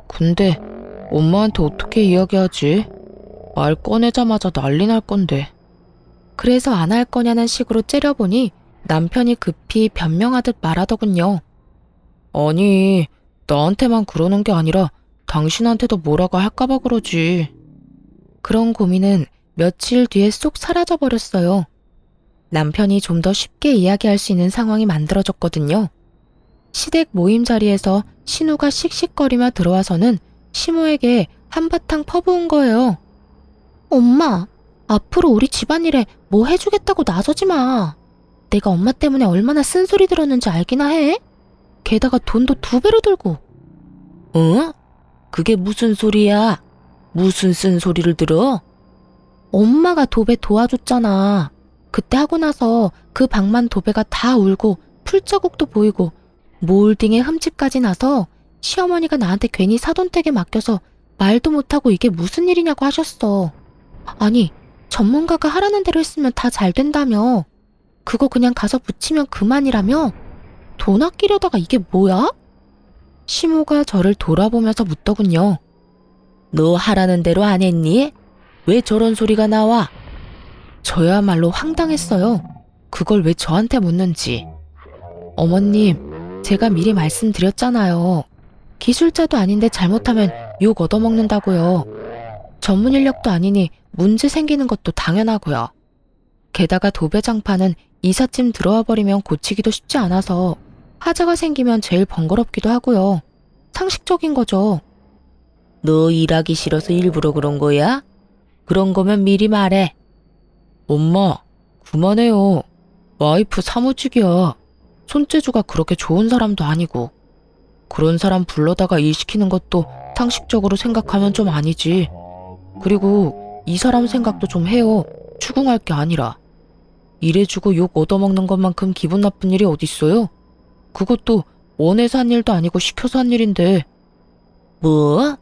근데 엄마한테 어떻게 이야기하지? 말 꺼내자마자 난리 날 건데. 그래서 안 할 거냐는 식으로 째려보니 남편이 급히 변명하듯 말하더군요. 아니, 나한테만 그러는 게 아니라 당신한테도 뭐라고 할까봐 그러지. 그런 고민은 며칠 뒤에 쏙 사라져버렸어요. 남편이 좀 더 쉽게 이야기할 수 있는 상황이 만들어졌거든요. 시댁 모임 자리에서 신우가 씩씩거리며 들어와서는 시모에게 한바탕 퍼부은 거예요. 엄마, 앞으로 우리 집안일에 뭐 해주겠다고 나서지 마. 내가 엄마 때문에 얼마나 쓴소리 들었는지 알기나 해? 게다가 돈도 2배로 들고. 응? 그게 무슨 소리야? 무슨 쓴소리를 들어? 엄마가 도배 도와줬잖아. 그때 하고 나서 그 방만 도배가 다 울고 풀자국도 보이고 몰딩에 흠집까지 나서 시어머니가 나한테 괜히 사돈댁에 맡겨서 말도 못하고 이게 무슨 일이냐고 하셨어. 아니, 전문가가 하라는 대로 했으면 다 잘 된다며. 그거 그냥 가서 붙이면 그만이라며? 돈 아끼려다가 이게 뭐야? 시모가 저를 돌아보면서 묻더군요. 너 하라는 대로 안 했니? 왜 저런 소리가 나와? 저야말로 황당했어요. 그걸 왜 저한테 묻는지. 어머님, 제가 미리 말씀드렸잖아요. 기술자도 아닌데 잘못하면 욕 얻어먹는다고요. 전문 인력도 아니니 문제 생기는 것도 당연하고요. 게다가 도배장판은 이삿짐 들어와 버리면 고치기도 쉽지 않아서 하자가 생기면 제일 번거롭기도 하고요. 상식적인 거죠. 너 일하기 싫어서 일부러 그런 거야? 그런 거면 미리 말해. 엄마, 그만해요. 와이프 사무직이야. 손재주가 그렇게 좋은 사람도 아니고. 그런 사람 불러다가 일 시키는 것도 상식적으로 생각하면 좀 아니지. 그리고 이 사람 생각도 좀 해요. 추궁할 게 아니라. 일해주고 욕 얻어먹는 것만큼 기분 나쁜 일이 어딨어요? 그것도 원해서 한 일도 아니고 시켜서 한 일인데. 뭐?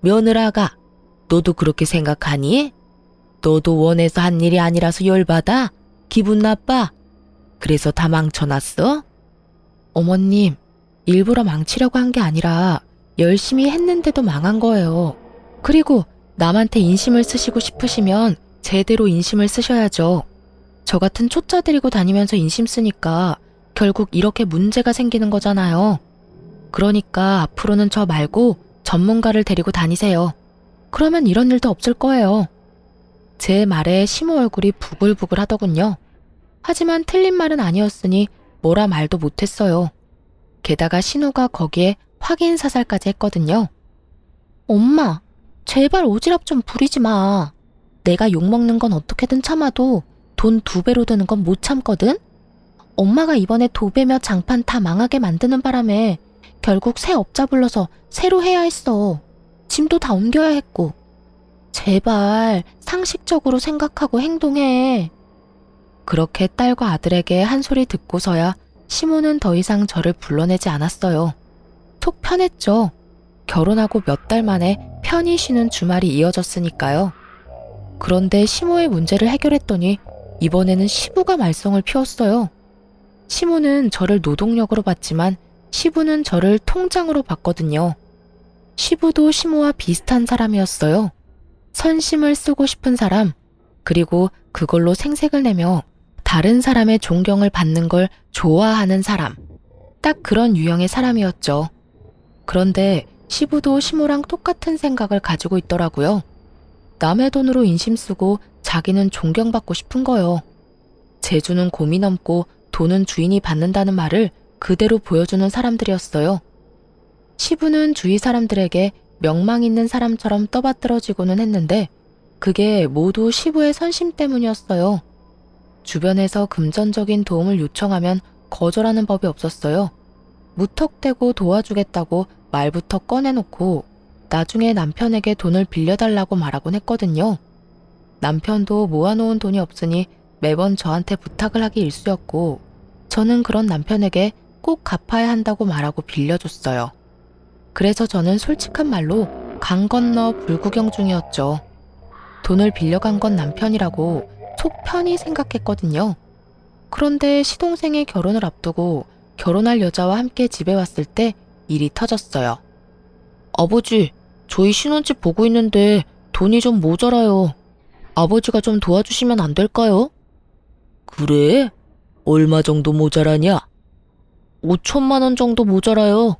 며느라가, 너도 그렇게 생각하니? 너도 원해서 한 일이 아니라서 열받아? 기분 나빠? 그래서 다 망쳐놨어? 어머님, 일부러 망치려고 한 게 아니라 열심히 했는데도 망한 거예요. 그리고 남한테 인심을 쓰시고 싶으시면 제대로 인심을 쓰셔야죠. 저 같은 초짜 데리고 다니면서 인심 쓰니까 결국 이렇게 문제가 생기는 거잖아요. 그러니까 앞으로는 저 말고 전문가를 데리고 다니세요. 그러면 이런 일도 없을 거예요. 제 말에 시모 얼굴이 부글부글 하더군요. 하지만 틀린 말은 아니었으니 뭐라 말도 못했어요. 게다가 신우가 거기에 확인 사살까지 했거든요. 엄마, 제발 오지랖 좀 부리지 마. 내가 욕먹는 건 어떻게든 참아도 돈 2배로 드는 건 못 참거든? 엄마가 이번에 도배며 장판 다 망하게 만드는 바람에 결국 새 업자 불러서 새로 해야 했어. 짐도 다 옮겨야 했고. 제발 상식적으로 생각하고 행동해. 그렇게 딸과 아들에게 한 소리 듣고서야 시모는 더 이상 저를 불러내지 않았어요. 속 편했죠. 결혼하고 몇 달 만에 편히 쉬는 주말이 이어졌으니까요. 그런데 시모의 문제를 해결했더니 이번에는 시부가 말썽을 피웠어요. 시모는 저를 노동력으로 봤지만 시부는 저를 통장으로 봤거든요. 시부도 시모와 비슷한 사람이었어요. 선심을 쓰고 싶은 사람, 그리고 그걸로 생색을 내며 다른 사람의 존경을 받는 걸 좋아하는 사람. 딱 그런 유형의 사람이었죠. 그런데 시부도 시모랑 똑같은 생각을 가지고 있더라고요. 남의 돈으로 인심 쓰고 자기는 존경받고 싶은 거요. 재주는 곰이 넘고 돈은 주인이 받는다는 말을 그대로 보여주는 사람들이었어요. 시부는 주위 사람들에게 명망 있는 사람처럼 떠받들어지고는 했는데 그게 모두 시부의 선심 때문이었어요. 주변에서 금전적인 도움을 요청하면 거절하는 법이 없었어요. 무턱대고 도와주겠다고 말부터 꺼내놓고 나중에 남편에게 돈을 빌려달라고 말하곤 했거든요. 남편도 모아놓은 돈이 없으니 매번 저한테 부탁을 하기 일쑤였고 저는 그런 남편에게 꼭 갚아야 한다고 말하고 빌려줬어요. 그래서 저는 솔직한 말로 강 건너 불구경 중이었죠. 돈을 빌려간 건 남편이라고 속 편히 생각했거든요. 그런데 시동생의 결혼을 앞두고 결혼할 여자와 함께 집에 왔을 때 일이 터졌어요. 아버지, 저희 신혼집 보고 있는데 돈이 좀 모자라요. 아버지가 좀 도와주시면 안 될까요? 그래? 얼마 정도 모자라냐? 5천만 원 정도 모자라요.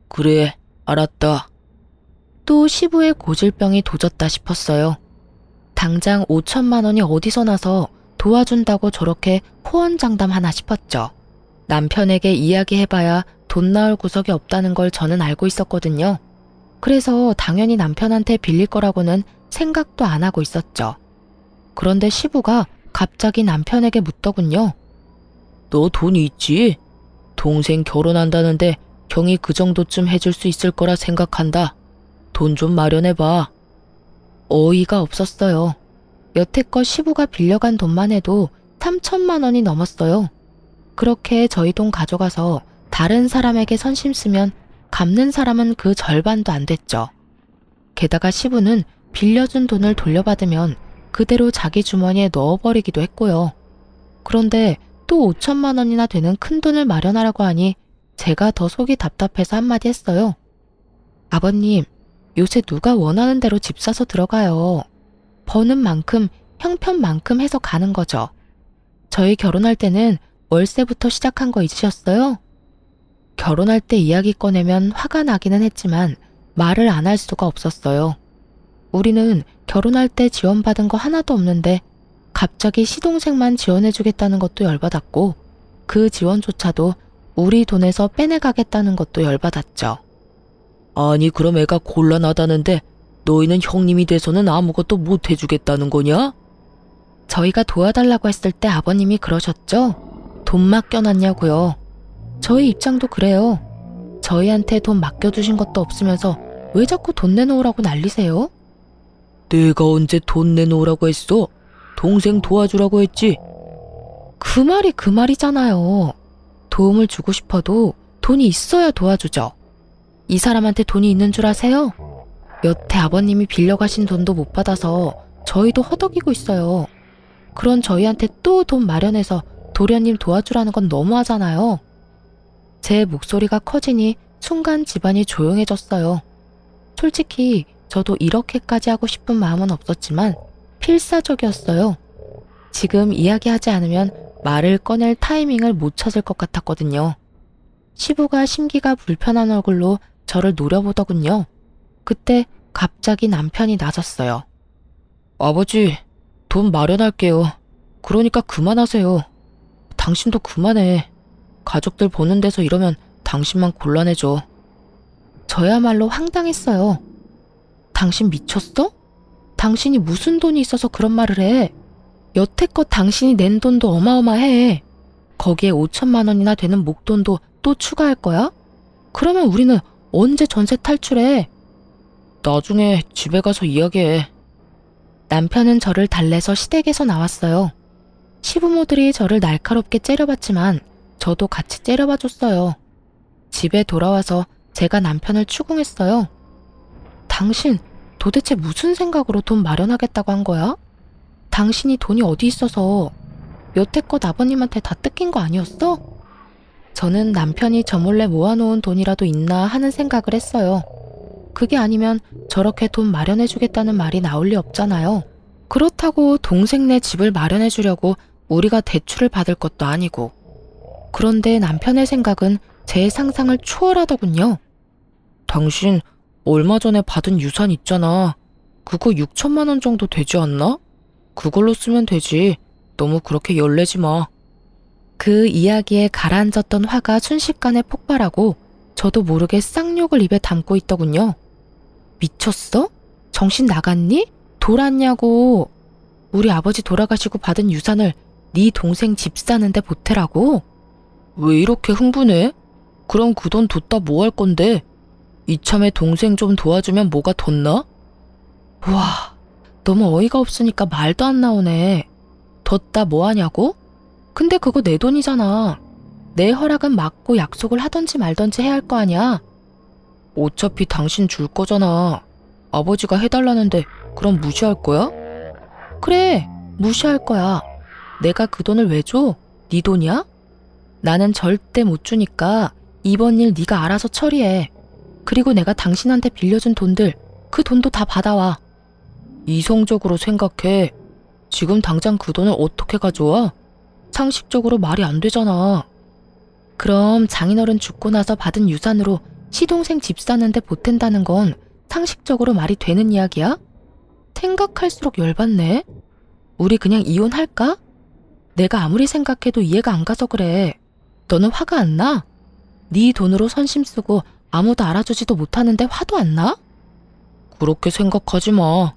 그래, 알았다. 또 시부의 고질병이 도졌다 싶었어요. 당장 5천만 원이 어디서 나서 도와준다고 저렇게 호언장담하나 싶었죠. 남편에게 이야기해봐야 돈 나올 구석이 없다는 걸 저는 알고 있었거든요. 그래서 당연히 남편한테 빌릴 거라고는 생각도 안 하고 있었죠. 그런데 시부가 갑자기 남편에게 묻더군요. 너 돈이 있지? 동생 결혼한다는데 형이 그 정도쯤 해줄 수 있을 거라 생각한다. 돈 좀 마련해봐. 어이가 없었어요. 여태껏 시부가 빌려간 돈만 해도 3천만 원이 넘었어요. 그렇게 저희 돈 가져가서 다른 사람에게 선심 쓰면 갚는 사람은 그 절반도 안 됐죠. 게다가 시부는 빌려준 돈을 돌려받으면 그대로 자기 주머니에 넣어버리기도 했고요. 그런데 또 5천만 원이나 되는 큰 돈을 마련하라고 하니 제가 더 속이 답답해서 한마디 했어요. 아버님, 요새 누가 원하는 대로 집 사서 들어가요. 버는 만큼 형편만큼 해서 가는 거죠. 저희 결혼할 때는 월세부터 시작한 거 잊으셨어요? 결혼할 때 이야기 꺼내면 화가 나기는 했지만 말을 안 할 수가 없었어요. 우리는 결혼할 때 지원받은 거 하나도 없는데 갑자기 시동생만 지원해주겠다는 것도 열받았고 그 지원조차도 우리 돈에서 빼내가겠다는 것도 열받았죠. 아니 그럼 애가 곤란하다는데 너희는 형님이 돼서는 아무것도 못 해주겠다는 거냐? 저희가 도와달라고 했을 때 아버님이 그러셨죠? 돈 맡겨놨냐고요. 저희 입장도 그래요. 저희한테 돈 맡겨주신 것도 없으면서 왜 자꾸 돈 내놓으라고 난리세요? 내가 언제 돈 내놓으라고 했어? 동생 도와주라고 했지. 그 말이 그 말이잖아요. 도움을 주고 싶어도 돈이 있어야 도와주죠. 이 사람한테 돈이 있는 줄 아세요? 여태 아버님이 빌려가신 돈도 못 받아서 저희도 허덕이고 있어요. 그런 저희한테 또 돈 마련해서 도련님 도와주라는 건 너무하잖아요. 제 목소리가 커지니 순간 집안이 조용해졌어요. 솔직히 저도 이렇게까지 하고 싶은 마음은 없었지만 필사적이었어요. 지금 이야기하지 않으면 말을 꺼낼 타이밍을 못 찾을 것 같았거든요. 시부가 심기가 불편한 얼굴로 저를 노려보더군요. 그때 갑자기 남편이 나섰어요. 아버지, 돈 마련할게요. 그러니까 그만하세요. 당신도 그만해. 가족들 보는 데서 이러면 당신만 곤란해져. 저야말로 황당했어요. 당신 미쳤어? 당신이 무슨 돈이 있어서 그런 말을 해? 여태껏 당신이 낸 돈도 어마어마해. 거기에 5천만 원이나 되는 목돈도 또 추가할 거야? 그러면 우리는 언제 전세 탈출해? 나중에 집에 가서 이야기해. 남편은 저를 달래서 시댁에서 나왔어요. 시부모들이 저를 날카롭게 째려봤지만 저도 같이 째려봐줬어요. 집에 돌아와서 제가 남편을 추궁했어요. 당신 도대체 무슨 생각으로 돈 마련하겠다고 한 거야? 당신이 돈이 어디 있어서 여태껏 아버님한테 다 뜯긴 거 아니었어? 저는 남편이 저 몰래 모아놓은 돈이라도 있나 하는 생각을 했어요. 그게 아니면 저렇게 돈 마련해주겠다는 말이 나올 리 없잖아요. 그렇다고 동생네 집을 마련해주려고 우리가 대출을 받을 것도 아니고. 그런데 남편의 생각은 제 상상을 초월하더군요. 당신 얼마 전에 받은 유산 있잖아. 그거 6천만 원 정도 되지 않나? 그걸로 쓰면 되지. 너무 그렇게 열내지 마. 그 이야기에 가라앉았던 화가 순식간에 폭발하고 저도 모르게 쌍욕을 입에 담고 있더군요. 미쳤어? 정신 나갔니? 돌았냐고. 우리 아버지 돌아가시고 받은 유산을 네 동생 집 사는데 보태라고? 왜 이렇게 흥분해? 그럼 그 돈 뒀다 뭐 할 건데? 이참에 동생 좀 도와주면 뭐가 덧나? 와, 너무 어이가 없으니까 말도 안 나오네. 뒀다 뭐 하냐고? 근데 그거 내 돈이잖아. 내 허락은 맞고 약속을 하던지 말던지 해야 할 거 아니야. 어차피 당신 줄 거잖아. 아버지가 해달라는데 그럼 무시할 거야? 그래, 무시할 거야. 내가 그 돈을 왜 줘? 네 돈이야? 나는 절대 못 주니까 이번 일 네가 알아서 처리해. 그리고 내가 당신한테 빌려준 돈들, 그 돈도 다 받아와. 이성적으로 생각해. 지금 당장 그 돈을 어떻게 가져와? 상식적으로 말이 안 되잖아. 그럼 장인어른 죽고 나서 받은 유산으로 시동생 집 사는데 보탠다는 건 상식적으로 말이 되는 이야기야? 생각할수록 열받네. 우리 그냥 이혼할까? 내가 아무리 생각해도 이해가 안 가서 그래. 너는 화가 안 나? 네 돈으로 선심 쓰고 아무도 알아주지도 못하는데 화도 안 나? 그렇게 생각하지 마.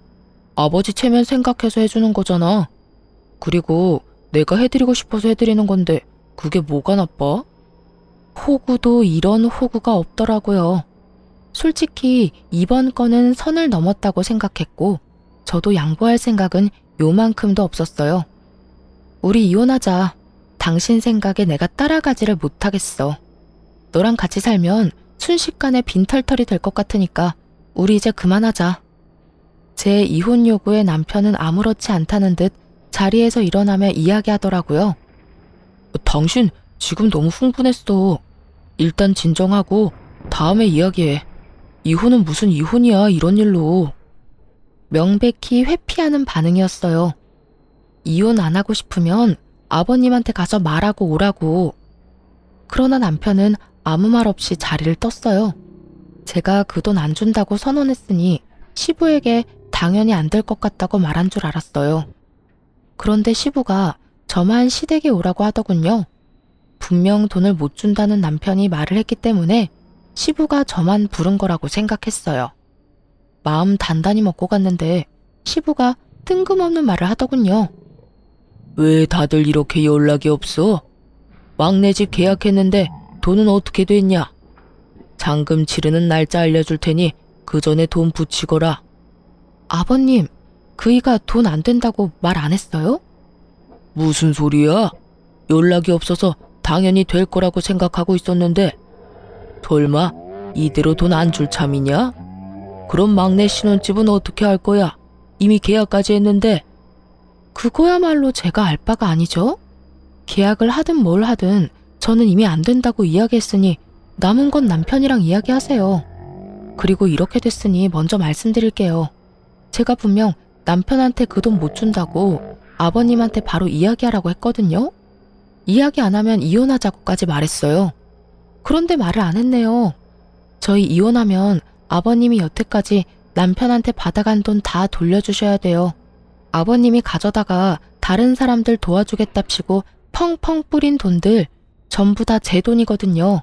아버지 체면 생각해서 해주는 거잖아. 그리고 내가 해드리고 싶어서 해드리는 건데 그게 뭐가 나빠? 호구도 이런 호구가 없더라고요. 솔직히 이번 건은 선을 넘었다고 생각했고 저도 양보할 생각은 요만큼도 없었어요. 우리 이혼하자. 당신 생각에 내가 따라가지를 못하겠어. 너랑 같이 살면 순식간에 빈털털이 될 것 같으니까 우리 이제 그만하자. 제 이혼 요구에 남편은 아무렇지 않다는 듯 자리에서 일어나며 이야기하더라고요. 당신 지금 너무 흥분했어. 일단 진정하고 다음에 이야기해. 이혼은 무슨 이혼이야, 이런 일로. 명백히 회피하는 반응이었어요. 이혼 안 하고 싶으면 아버님한테 가서 말하고 오라고. 그러나 남편은 아무 말 없이 자리를 떴어요. 제가 그 돈 안 준다고 선언했으니 시부에게 당연히 안 될 것 같다고 말한 줄 알았어요. 그런데 시부가 저만 시댁에 오라고 하더군요. 분명 돈을 못 준다는 남편이 말을 했기 때문에 시부가 저만 부른 거라고 생각했어요. 마음 단단히 먹고 갔는데 시부가 뜬금없는 말을 하더군요. 왜 다들 이렇게 연락이 없어? 막내 집 계약했는데 돈은 어떻게 됐냐? 잔금 치르는 날짜 알려줄 테니 그 전에 돈 붙이거라. 아버님, 그이가 돈 안 된다고 말 안 했어요? 무슨 소리야? 연락이 없어서 당연히 될 거라고 생각하고 있었는데 설마 이대로 돈 안 줄 참이냐? 그럼 막내 신혼집은 어떻게 할 거야? 이미 계약까지 했는데. 그거야말로 제가 알 바가 아니죠? 계약을 하든 뭘 하든 저는 이미 안 된다고 이야기했으니 남은 건 남편이랑 이야기하세요. 그리고 이렇게 됐으니 먼저 말씀드릴게요. 제가 분명 남편한테 그 돈 못 준다고 아버님한테 바로 이야기하라고 했거든요. 이야기 안 하면 이혼하자고까지 말했어요. 그런데 말을 안 했네요. 저희 이혼하면 아버님이 여태까지 남편한테 받아간 돈 다 돌려주셔야 돼요. 아버님이 가져다가 다른 사람들 도와주겠답시고 펑펑 뿌린 돈들 전부 다 제 돈이거든요.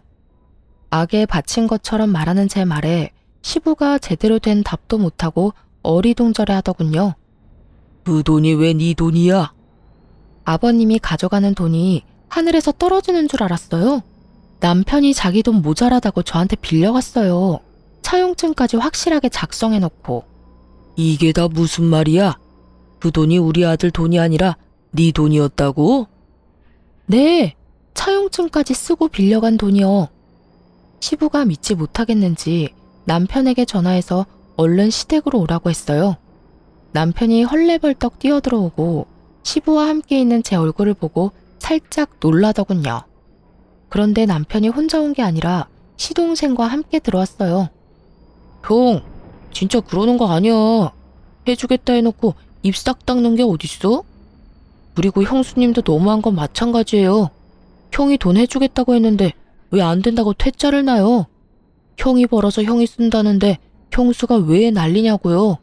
악에 바친 것처럼 말하는 제 말에 시부가 제대로 된 답도 못하고 어리둥절해 하더군요. 그 돈이 왜 네 돈이야? 아버님이 가져가는 돈이 하늘에서 떨어지는 줄 알았어요. 남편이 자기 돈 모자라다고 저한테 빌려갔어요. 차용증까지 확실하게 작성해놓고. 이게 다 무슨 말이야? 그 돈이 우리 아들 돈이 아니라 네 돈이었다고? 네, 차용증까지 쓰고 빌려간 돈이요. 시부가 믿지 못하겠는지 남편에게 전화해서 얼른 시댁으로 오라고 했어요. 남편이 헐레벌떡 뛰어들어오고 시부와 함께 있는 제 얼굴을 보고 살짝 놀라더군요. 그런데 남편이 혼자 온 게 아니라 시동생과 함께 들어왔어요. 형, 진짜 그러는 거 아니야. 해주겠다 해놓고 입 싹 닦는 게 어딨어? 그리고 형수님도 너무한 건 마찬가지예요. 형이 돈 해주겠다고 했는데 왜 안 된다고 퇴짜를 놔요? 형이 벌어서 형이 쓴다는데 형수가 왜 난리냐고요?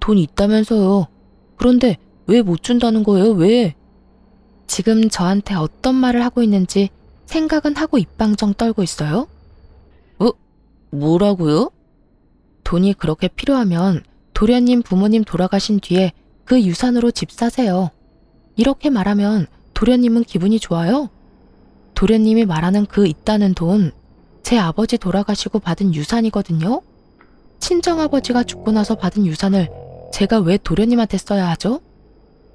돈 있다면서요. 그런데 왜 못 준다는 거예요? 왜? 지금 저한테 어떤 말을 하고 있는지 생각은 하고 입방정 떨고 있어요? 뭐라고요? 돈이 그렇게 필요하면 도련님 부모님 돌아가신 뒤에 그 유산으로 집 사세요. 이렇게 말하면 도련님은 기분이 좋아요? 도련님이 말하는 그 있다는 돈, 제 아버지 돌아가시고 받은 유산이거든요? 친정아버지가 죽고 나서 받은 유산을 제가 왜 도련님한테 써야 하죠?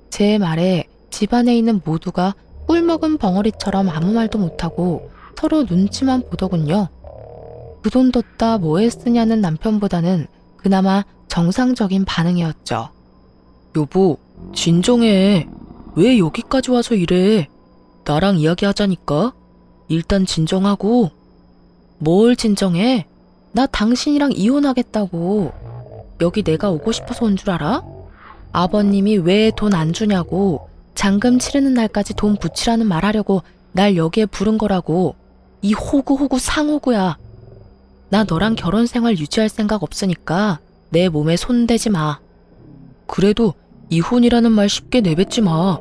제 말에 집안에 있는 모두가 꿀먹은 벙어리처럼 아무 말도 못하고 서로 눈치만 보더군요. 그 돈 뒀다 뭐에 쓰냐는 남편보다는 그나마 정상적인 반응이었죠. 여보, 진정해. 왜 여기까지 와서 이래? 나랑 이야기하자니까. 일단 진정하고. 뭘 진정해? 나 당신이랑 이혼하겠다고. 여기 내가 오고 싶어서 온 줄 알아? 아버님이 왜 돈 안 주냐고 잔금 치르는 날까지 돈 붙이라는 말하려고 날 여기에 부른 거라고. 이 호구 상호구야. 나 너랑 결혼 생활 유지할 생각 없으니까 내 몸에 손대지 마. 그래도 이혼이라는 말 쉽게 내뱉지 마.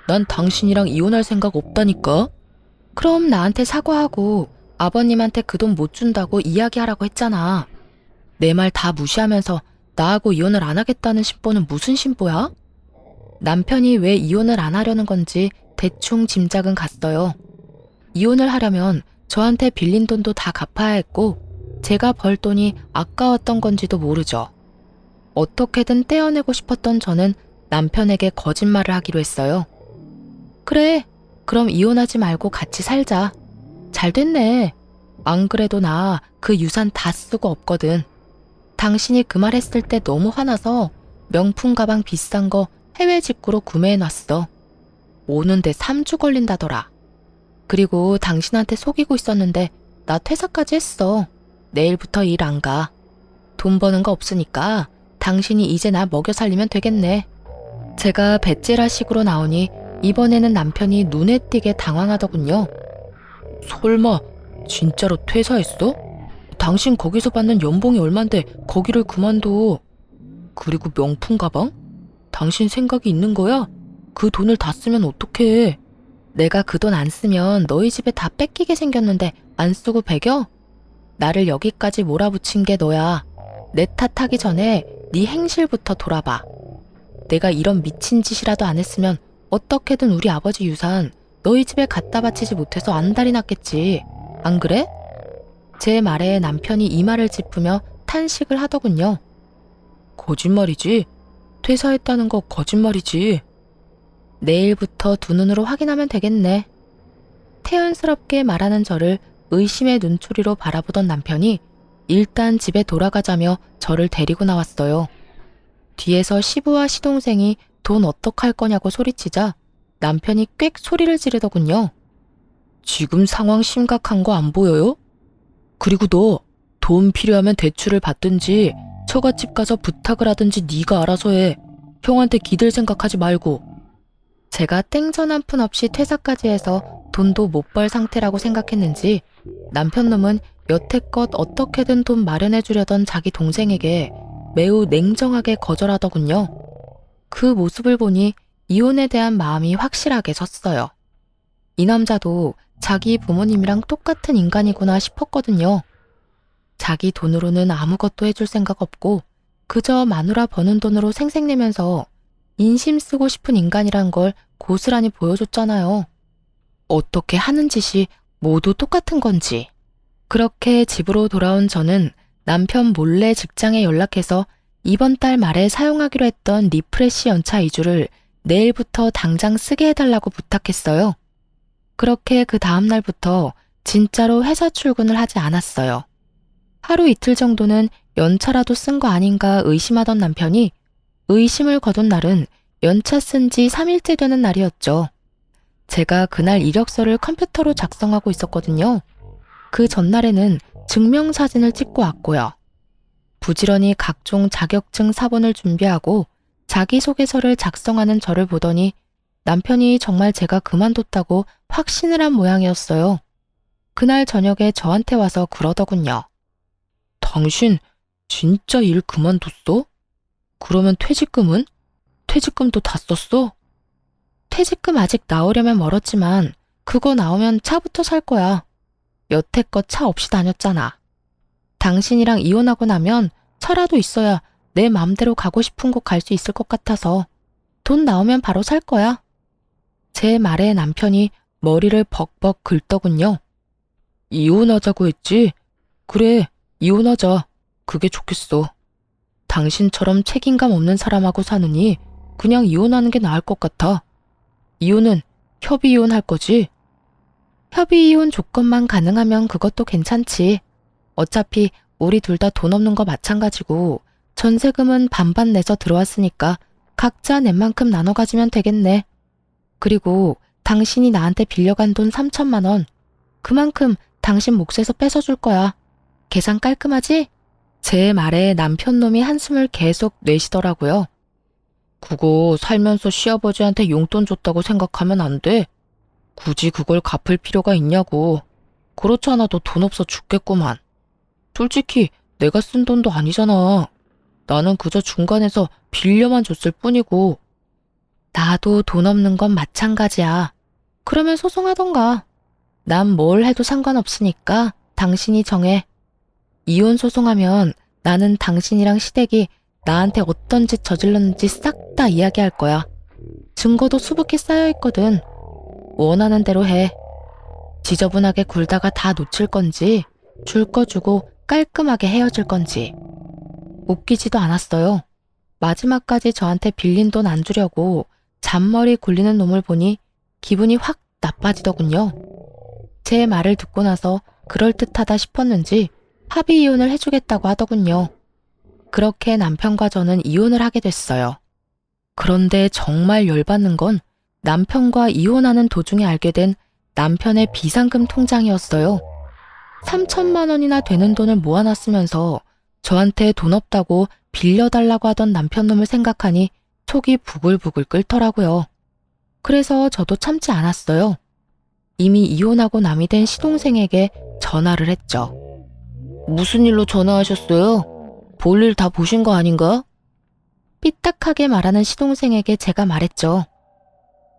난 당신이랑 이혼할 생각 없다니까. 그럼 나한테 사과하고 아버님한테 그 돈 못 준다고 이야기하라고 했잖아. 내 말 다 무시하면서 나하고 이혼을 안 하겠다는 심보는 무슨 심보야? 남편이 왜 이혼을 안 하려는 건지 대충 짐작은 갔어요. 이혼을 하려면 저한테 빌린 돈도 다 갚아야 했고 제가 벌 돈이 아까웠던 건지도 모르죠. 어떻게든 떼어내고 싶었던 저는 남편에게 거짓말을 하기로 했어요. 그래, 그럼 이혼하지 말고 같이 살자. 잘 됐네. 안 그래도 나 그 유산 다 쓰고 없거든. 당신이 그 말 했을 때 너무 화나서 명품 가방 비싼 거 해외 직구로 구매해놨어. 오는데 3주 걸린다더라. 그리고 당신한테 속이고 있었는데 나 퇴사까지 했어. 내일부터 일 안 가. 돈 버는 거 없으니까 당신이 이제 나 먹여 살리면 되겠네. 제가 배째라식으로 나오니 이번에는 남편이 눈에 띄게 당황하더군요. 설마 진짜로 퇴사했어? 당신 거기서 받는 연봉이 얼만데 거기를 그만둬. 그리고 명품 가방? 당신 생각이 있는 거야? 그 돈을 다 쓰면 어떡해. 내가 그 돈 안 쓰면 너희 집에 다 뺏기게 생겼는데 안 쓰고 배겨? 나를 여기까지 몰아붙인 게 너야. 내 탓하기 전에 네 행실부터 돌아봐. 내가 이런 미친 짓이라도 안 했으면 어떻게든 우리 아버지 유산 너희 집에 갖다 바치지 못해서 안달이 났겠지. 안 그래? 제 말에 남편이 이마를 짚으며 탄식을 하더군요. 거짓말이지. 퇴사했다는 거 거짓말이지. 내일부터 두 눈으로 확인하면 되겠네. 태연스럽게 말하는 저를 의심의 눈초리로 바라보던 남편이 일단 집에 돌아가자며 저를 데리고 나왔어요. 뒤에서 시부와 시동생이 돈 어떡할 거냐고 소리치자 남편이 꽥 소리를 지르더군요. 지금 상황 심각한 거 안 보여요? 그리고 너 돈 필요하면 대출을 받든지 처갓집 가서 부탁을 하든지 네가 알아서 해. 형한테 기댈 생각하지 말고. 제가 땡전 한 푼 없이 퇴사까지 해서 돈도 못 벌 상태라고 생각했는지 남편 놈은 여태껏 어떻게든 돈 마련해 주려던 자기 동생에게 매우 냉정하게 거절하더군요. 그 모습을 보니 이혼에 대한 마음이 확실하게 섰어요. 이 남자도 자기 부모님이랑 똑같은 인간이구나 싶었거든요. 자기 돈으로는 아무것도 해줄 생각 없고 그저 마누라 버는 돈으로 생색내면서 인심 쓰고 싶은 인간이란 걸 고스란히 보여줬잖아요. 어떻게 하는 짓이 모두 똑같은 건지. 그렇게 집으로 돌아온 저는 남편 몰래 직장에 연락해서 이번 달 말에 사용하기로 했던 리프레시 연차 2주를 내일부터 당장 쓰게 해달라고 부탁했어요. 그렇게 그 다음 날부터 진짜로 회사 출근을 하지 않았어요. 하루 이틀 정도는 연차라도 쓴 거 아닌가 의심하던 남편이 의심을 거둔 날은 연차 쓴 지 3일째 되는 날이었죠. 제가 그날 이력서를 컴퓨터로 작성하고 있었거든요. 그 전날에는 증명사진을 찍고 왔고요. 부지런히 각종 자격증 사본을 준비하고 자기소개서를 작성하는 저를 보더니 남편이 정말 제가 그만뒀다고 확신을 한 모양이었어요. 그날 저녁에 저한테 와서 그러더군요. 당신 진짜 일 그만뒀어? 그러면 퇴직금은? 퇴직금도 다 썼어? 퇴직금 아직 나오려면 멀었지만 그거 나오면 차부터 살 거야. 여태껏 차 없이 다녔잖아. 당신이랑 이혼하고 나면 차라도 있어야 내 맘대로 가고 싶은 곳 갈 수 있을 것 같아서 돈 나오면 바로 살 거야. 제 말에 남편이 머리를 벅벅 긁더군요. 이혼하자고 했지? 그래, 이혼하자. 그게 좋겠어. 당신처럼 책임감 없는 사람하고 사느니 그냥 이혼하는 게 나을 것 같아. 이혼은 협의 이혼할 거지? 협의 이혼 조건만 가능하면 그것도 괜찮지. 어차피 우리 둘 다 돈 없는 거 마찬가지고 전세금은 반반 내서 들어왔으니까 각자 낸 만큼 나눠 가지면 되겠네. 그리고 당신이 나한테 빌려간 돈 3천만 원. 그만큼 당신 몫에서 뺏어줄 거야. 계산 깔끔하지? 제 말에 남편 놈이 한숨을 계속 내쉬더라고요. 그거 살면서 시아버지한테 용돈 줬다고 생각하면 안 돼. 굳이 그걸 갚을 필요가 있냐고. 그렇지 않아도 돈 없어 죽겠구만. 솔직히 내가 쓴 돈도 아니잖아. 나는 그저 중간에서 빌려만 줬을 뿐이고. 나도 돈 없는 건 마찬가지야. 그러면 소송하던가. 난 뭘 해도 상관없으니까 당신이 정해. 이혼 소송하면 나는 당신이랑 시댁이 나한테 어떤 짓 저질렀는지 싹 다 이야기할 거야. 증거도 수북히 쌓여있거든. 원하는 대로 해. 지저분하게 굴다가 다 놓칠 건지 줄 거 주고 깔끔하게 헤어질 건지. 웃기지도 않았어요. 마지막까지 저한테 빌린 돈 안 주려고 잔머리 굴리는 놈을 보니 기분이 확 나빠지더군요. 제 말을 듣고 나서 그럴듯하다 싶었는지 합의 이혼을 해주겠다고 하더군요. 그렇게 남편과 저는 이혼을 하게 됐어요. 그런데 정말 열받는 건 남편과 이혼하는 도중에 알게 된 남편의 비상금 통장이었어요. 3천만 원이나 되는 돈을 모아놨으면서 저한테 돈 없다고 빌려달라고 하던 남편 놈을 생각하니 속이 부글부글 끓더라고요. 그래서 저도 참지 않았어요. 이미 이혼하고 남이 된 시동생에게 전화를 했죠. 무슨 일로 전화하셨어요? 볼일 다 보신 거 아닌가? 삐딱하게 말하는 시동생에게 제가 말했죠.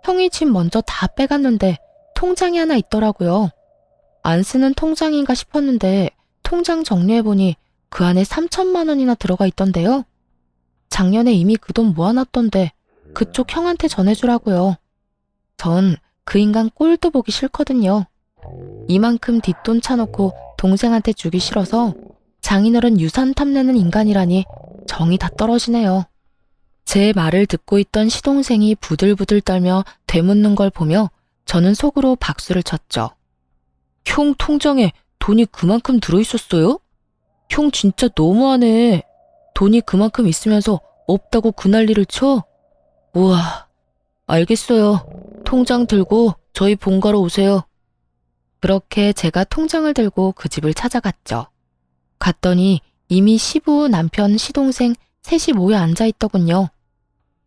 형이 집 먼저 다 빼갔는데 통장이 하나 있더라고요. 안 쓰는 통장인가 싶었는데 통장 정리해보니 그 안에 3천만 원이나 들어가 있던데요. 작년에 이미 그 돈 모아놨던데 그쪽 형한테 전해주라고요. 전 그 인간 꼴도 보기 싫거든요. 이만큼 뒷돈 차놓고 동생한테 주기 싫어서 장인어른 유산 탐내는 인간이라니 정이 다 떨어지네요. 제 말을 듣고 있던 시동생이 부들부들 떨며 되묻는 걸 보며 저는 속으로 박수를 쳤죠. 형 통장에 돈이 그만큼 들어있었어요? 형 진짜 너무하네. 돈이 그만큼 있으면서 없다고 그 난리를 쳐? 우와, 알겠어요. 통장 들고 저희 본가로 오세요. 그렇게 제가 통장을 들고 그 집을 찾아갔죠. 갔더니 이미 시부, 남편, 시동생 셋이 모여 앉아있더군요.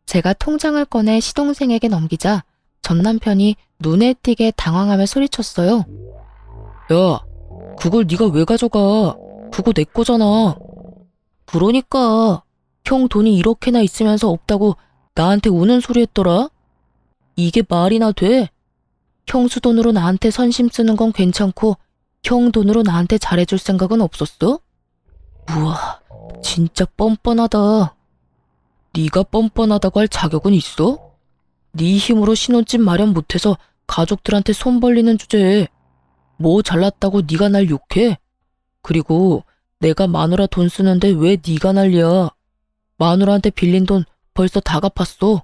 제가 통장을 꺼내 시동생에게 넘기자 전 남편이 눈에 띄게 당황하며 소리쳤어요. 야, 그걸 네가 왜 가져가? 그거 내 거잖아. 그러니까 형 돈이 이렇게나 있으면서 없다고 나한테 우는 소리 했더라? 이게 말이나 돼? 형수 돈으로 나한테 선심 쓰는 건 괜찮고 형 돈으로 나한테 잘해줄 생각은 없었어? 우와, 진짜 뻔뻔하다. 네가 뻔뻔하다고 할 자격은 있어? 네 힘으로 신혼집 마련 못해서 가족들한테 손 벌리는 주제에 뭐 잘났다고 네가 날 욕해? 그리고 내가 마누라 돈 쓰는데 왜 네가 난리야? 마누라한테 빌린 돈 벌써 다 갚았어.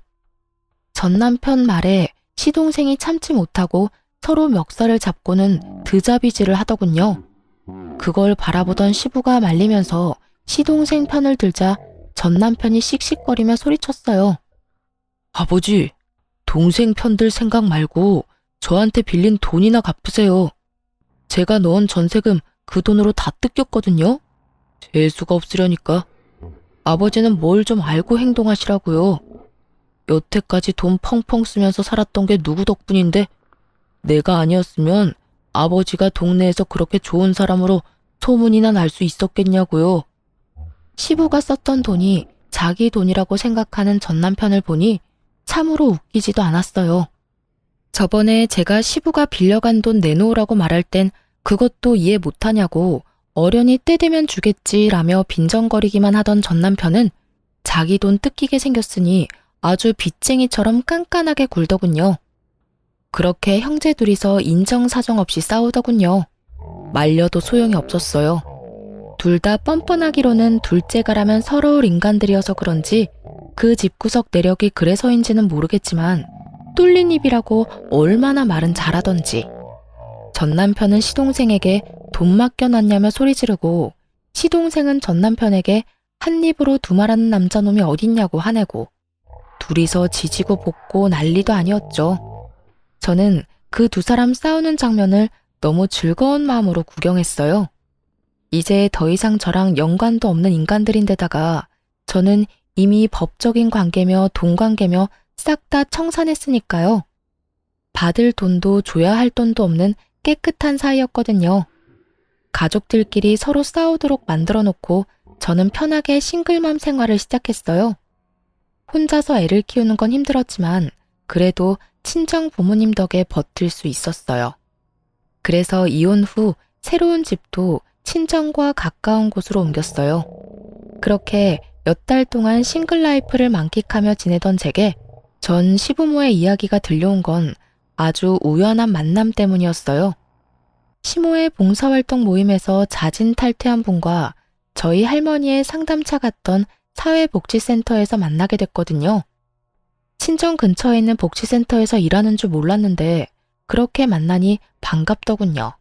전 남편 말에 시동생이 참지 못하고 서로 멱살을 잡고는 드자비질을 하더군요. 그걸 바라보던 시부가 말리면서 시동생 편을 들자 전 남편이 씩씩거리며 소리쳤어요. 아버지, 동생 편들 생각 말고 저한테 빌린 돈이나 갚으세요. 제가 넣은 전세금 그 돈으로 다 뜯겼거든요. 재수가 없으려니까. 아버지는 뭘 좀 알고 행동하시라고요. 여태까지 돈 펑펑 쓰면서 살았던 게 누구 덕분인데 내가 아니었으면 아버지가 동네에서 그렇게 좋은 사람으로 소문이나 날 수 있었겠냐고요. 시부가 썼던 돈이 자기 돈이라고 생각하는 전 남편을 보니 참으로 웃기지도 않았어요. 저번에 제가 시부가 빌려간 돈 내놓으라고 말할 땐 그것도 이해 못하냐고 어련히 때 되면 주겠지라며 빈정거리기만 하던 전 남편은 자기 돈 뜯기게 생겼으니 아주 빚쟁이처럼 깐깐하게 굴더군요. 그렇게 형제 둘이서 인정사정 없이 싸우더군요. 말려도 소용이 없었어요. 둘 다 뻔뻔하기로는 둘째가라면 서러울 인간들이어서 그런지 그 집구석 내력이 그래서인지는 모르겠지만 뚫린 입이라고 얼마나 말은 잘하던지. 전 남편은 시동생에게 돈 맡겨놨냐며 소리 지르고 시동생은 전 남편에게 한 입으로 두말하는 남자놈이 어딨냐고 화내고 둘이서 지지고 볶고 난리도 아니었죠. 저는 그 두 사람 싸우는 장면을 너무 즐거운 마음으로 구경했어요. 이제 더 이상 저랑 연관도 없는 인간들인데다가 저는 이미 법적인 관계며 돈 관계며 싹 다 청산했으니까요. 받을 돈도 줘야 할 돈도 없는 깨끗한 사이였거든요. 가족들끼리 서로 싸우도록 만들어 놓고 저는 편하게 싱글맘 생활을 시작했어요. 혼자서 애를 키우는 건 힘들었지만 그래도 친정 부모님 덕에 버틸 수 있었어요. 그래서 이혼 후 새로운 집도 친정과 가까운 곳으로 옮겼어요. 그렇게 몇 달 동안 싱글 라이프를 만끽하며 지내던 제게 전 시부모의 이야기가 들려온 건 아주 우연한 만남 때문이었어요. 시모의 봉사활동 모임에서 자진 탈퇴한 분과 저희 할머니의 상담차 갔던 사회복지센터에서 만나게 됐거든요. 친정 근처에 있는 복지센터에서 일하는 줄 몰랐는데 그렇게 만나니 반갑더군요.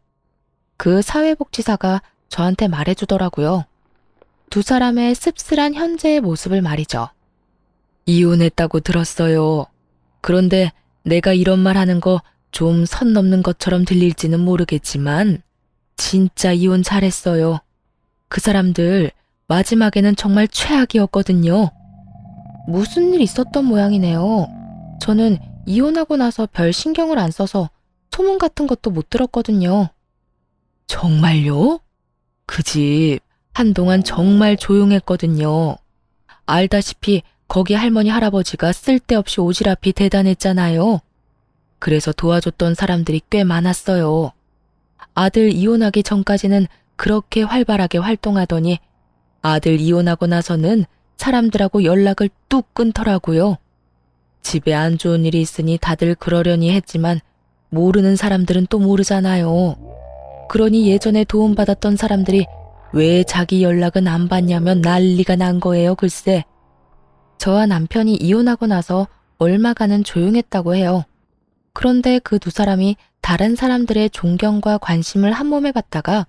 그 사회복지사가 저한테 말해주더라고요. 두 사람의 씁쓸한 현재의 모습을 말이죠. 이혼했다고 들었어요. 그런데 내가 이런 말 하는 거 좀 선 넘는 것처럼 들릴지는 모르겠지만 진짜 이혼 잘했어요. 그 사람들 마지막에는 정말 최악이었거든요. 무슨 일 있었던 모양이네요. 저는 이혼하고 나서 별 신경을 안 써서 소문 같은 것도 못 들었거든요. 정말요? 그 집 한동안 정말 조용했거든요. 알다시피 거기 할머니 할아버지가 쓸데없이 오지랖이 대단했잖아요. 그래서 도와줬던 사람들이 꽤 많았어요. 아들 이혼하기 전까지는 그렇게 활발하게 활동하더니 아들 이혼하고 나서는 사람들하고 연락을 뚝 끊더라고요. 집에 안 좋은 일이 있으니 다들 그러려니 했지만 모르는 사람들은 또 모르잖아요. 그러니 예전에 도움받았던 사람들이 왜 자기 연락은 안 받냐면 난리가 난 거예요, 글쎄. 저와 남편이 이혼하고 나서 얼마간은 조용했다고 해요. 그런데 그 두 사람이 다른 사람들의 존경과 관심을 한 몸에 받다가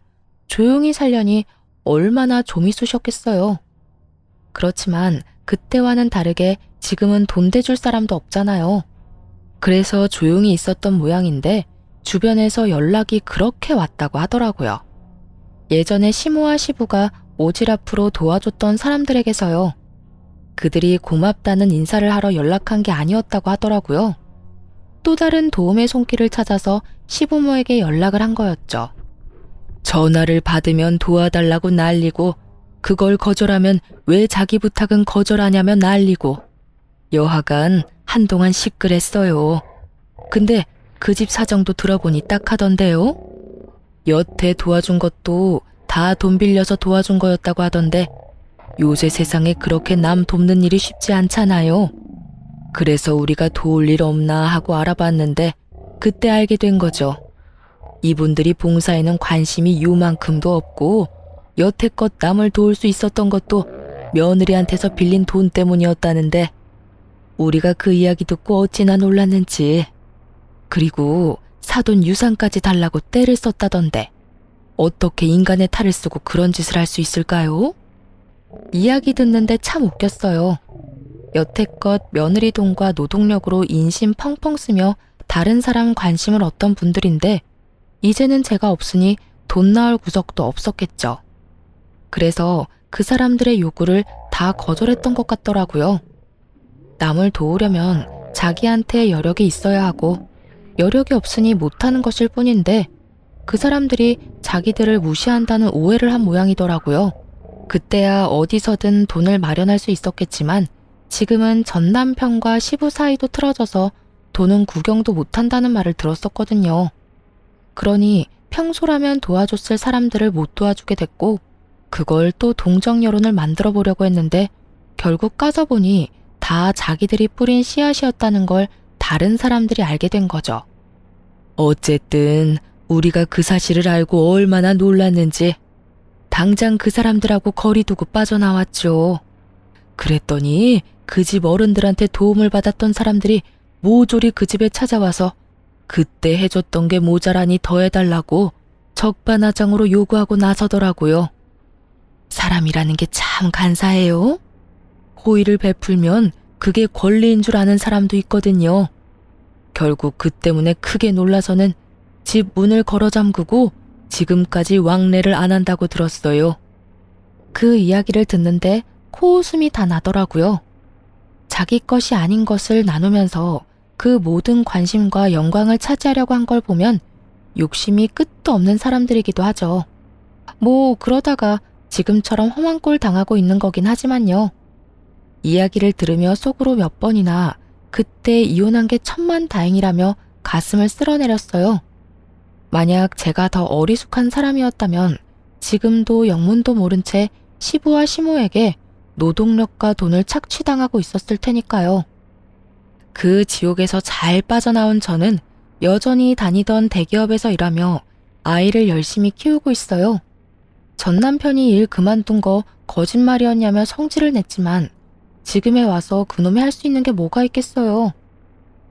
조용히 살려니 얼마나 좀이 쑤셨겠어요. 그렇지만 그때와는 다르게 지금은 돈 대줄 사람도 없잖아요. 그래서 조용히 있었던 모양인데 주변에서 연락이 그렇게 왔다고 하더라고요. 예전에 시모와 시부가 오지랖으로 도와줬던 사람들에게서요. 그들이 고맙다는 인사를 하러 연락한 게 아니었다고 하더라고요. 또 다른 도움의 손길을 찾아서 시부모에게 연락을 한 거였죠. 전화를 받으면 도와달라고 난리고 그걸 거절하면 왜 자기 부탁은 거절하냐며 난리고 여하간 한동안 시끌했어요. 근데 그 집 사정도 들어보니 딱하던데요. 여태 도와준 것도 다 돈 빌려서 도와준 거였다고 하던데 요새 세상에 그렇게 남 돕는 일이 쉽지 않잖아요. 그래서 우리가 도울 일 없나 하고 알아봤는데 그때 알게 된 거죠. 이분들이 봉사에는 관심이 요만큼도 없고 여태껏 남을 도울 수 있었던 것도 며느리한테서 빌린 돈 때문이었다는데 우리가 그 이야기 듣고 어찌나 놀랐는지. 그리고 사돈 유산까지 달라고 떼를 썼다던데 어떻게 인간의 탈을 쓰고 그런 짓을 할 수 있을까요? 이야기 듣는데 참 웃겼어요. 여태껏 며느리 돈과 노동력으로 인심 펑펑 쓰며 다른 사람 관심을 얻던 분들인데 이제는 제가 없으니 돈 나올 구석도 없었겠죠. 그래서 그 사람들의 요구를 다 거절했던 것 같더라고요. 남을 도우려면 자기한테 여력이 있어야 하고 여력이 없으니 못하는 것일 뿐인데 그 사람들이 자기들을 무시한다는 오해를 한 모양이더라고요. 그때야 어디서든 돈을 마련할 수 있었겠지만 지금은 전 남편과 시부 사이도 틀어져서 돈은 구경도 못한다는 말을 들었었거든요. 그러니 평소라면 도와줬을 사람들을 못 도와주게 됐고 그걸 또 동정 여론을 만들어 보려고 했는데 결국 까져보니 다 자기들이 뿌린 씨앗이었다는 걸 다른 사람들이 알게 된 거죠. 어쨌든 우리가 그 사실을 알고 얼마나 놀랐는지 당장 그 사람들하고 거리 두고 빠져나왔죠. 그랬더니 그 집 어른들한테 도움을 받았던 사람들이 모조리 그 집에 찾아와서 그때 해줬던 게 모자라니 더 해달라고 적반하장으로 요구하고 나서더라고요. 사람이라는 게 참 간사해요. 호의를 베풀면 그게 권리인 줄 아는 사람도 있거든요. 결국 그 때문에 크게 놀라서는 집 문을 걸어 잠그고 지금까지 왕래를 안 한다고 들었어요. 그 이야기를 듣는데 코웃음이 다 나더라고요. 자기 것이 아닌 것을 나누면서 그 모든 관심과 영광을 차지하려고 한 걸 보면 욕심이 끝도 없는 사람들이기도 하죠. 뭐 그러다가 지금처럼 험한 꼴 당하고 있는 거긴 하지만요. 이야기를 들으며 속으로 몇 번이나 그때 이혼한 게 천만다행이라며 가슴을 쓸어내렸어요. 만약 제가 더 어리숙한 사람이었다면 지금도 영문도 모른 채 시부와 시모에게 노동력과 돈을 착취당하고 있었을 테니까요. 그 지옥에서 잘 빠져나온 저는 여전히 다니던 대기업에서 일하며 아이를 열심히 키우고 있어요. 전 남편이 일 그만둔 거 거짓말이었냐며 성질을 냈지만 지금에 와서 그놈이 할 수 있는 게 뭐가 있겠어요.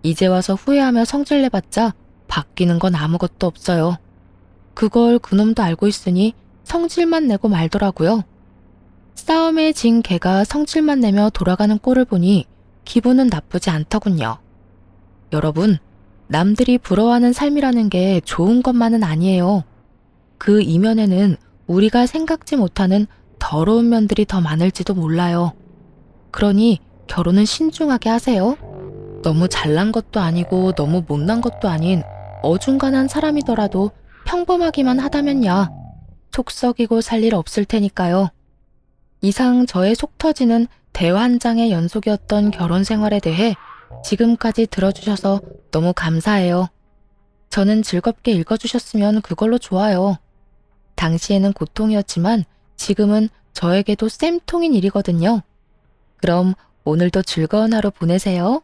이제 와서 후회하며 성질 내봤자 바뀌는 건 아무것도 없어요. 그걸 그놈도 알고 있으니 성질만 내고 말더라고요. 싸움에 진 개가 성질만 내며 돌아가는 꼴을 보니 기분은 나쁘지 않더군요. 여러분, 남들이 부러워하는 삶이라는 게 좋은 것만은 아니에요. 그 이면에는 우리가 생각지 못하는 더러운 면들이 더 많을지도 몰라요. 그러니 결혼은 신중하게 하세요. 너무 잘난 것도 아니고 너무 못난 것도 아닌 어중간한 사람이더라도 평범하기만 하다면야 속 썩이고 살 일 없을 테니까요. 이상 저의 속 터지는 대화 한 장의 연속이었던 결혼 생활에 대해 지금까지 들어주셔서 너무 감사해요. 저는 즐겁게 읽어주셨으면 그걸로 좋아요. 당시에는 고통이었지만 지금은 저에게도 쌤통인 일이거든요. 그럼 오늘도 즐거운 하루 보내세요.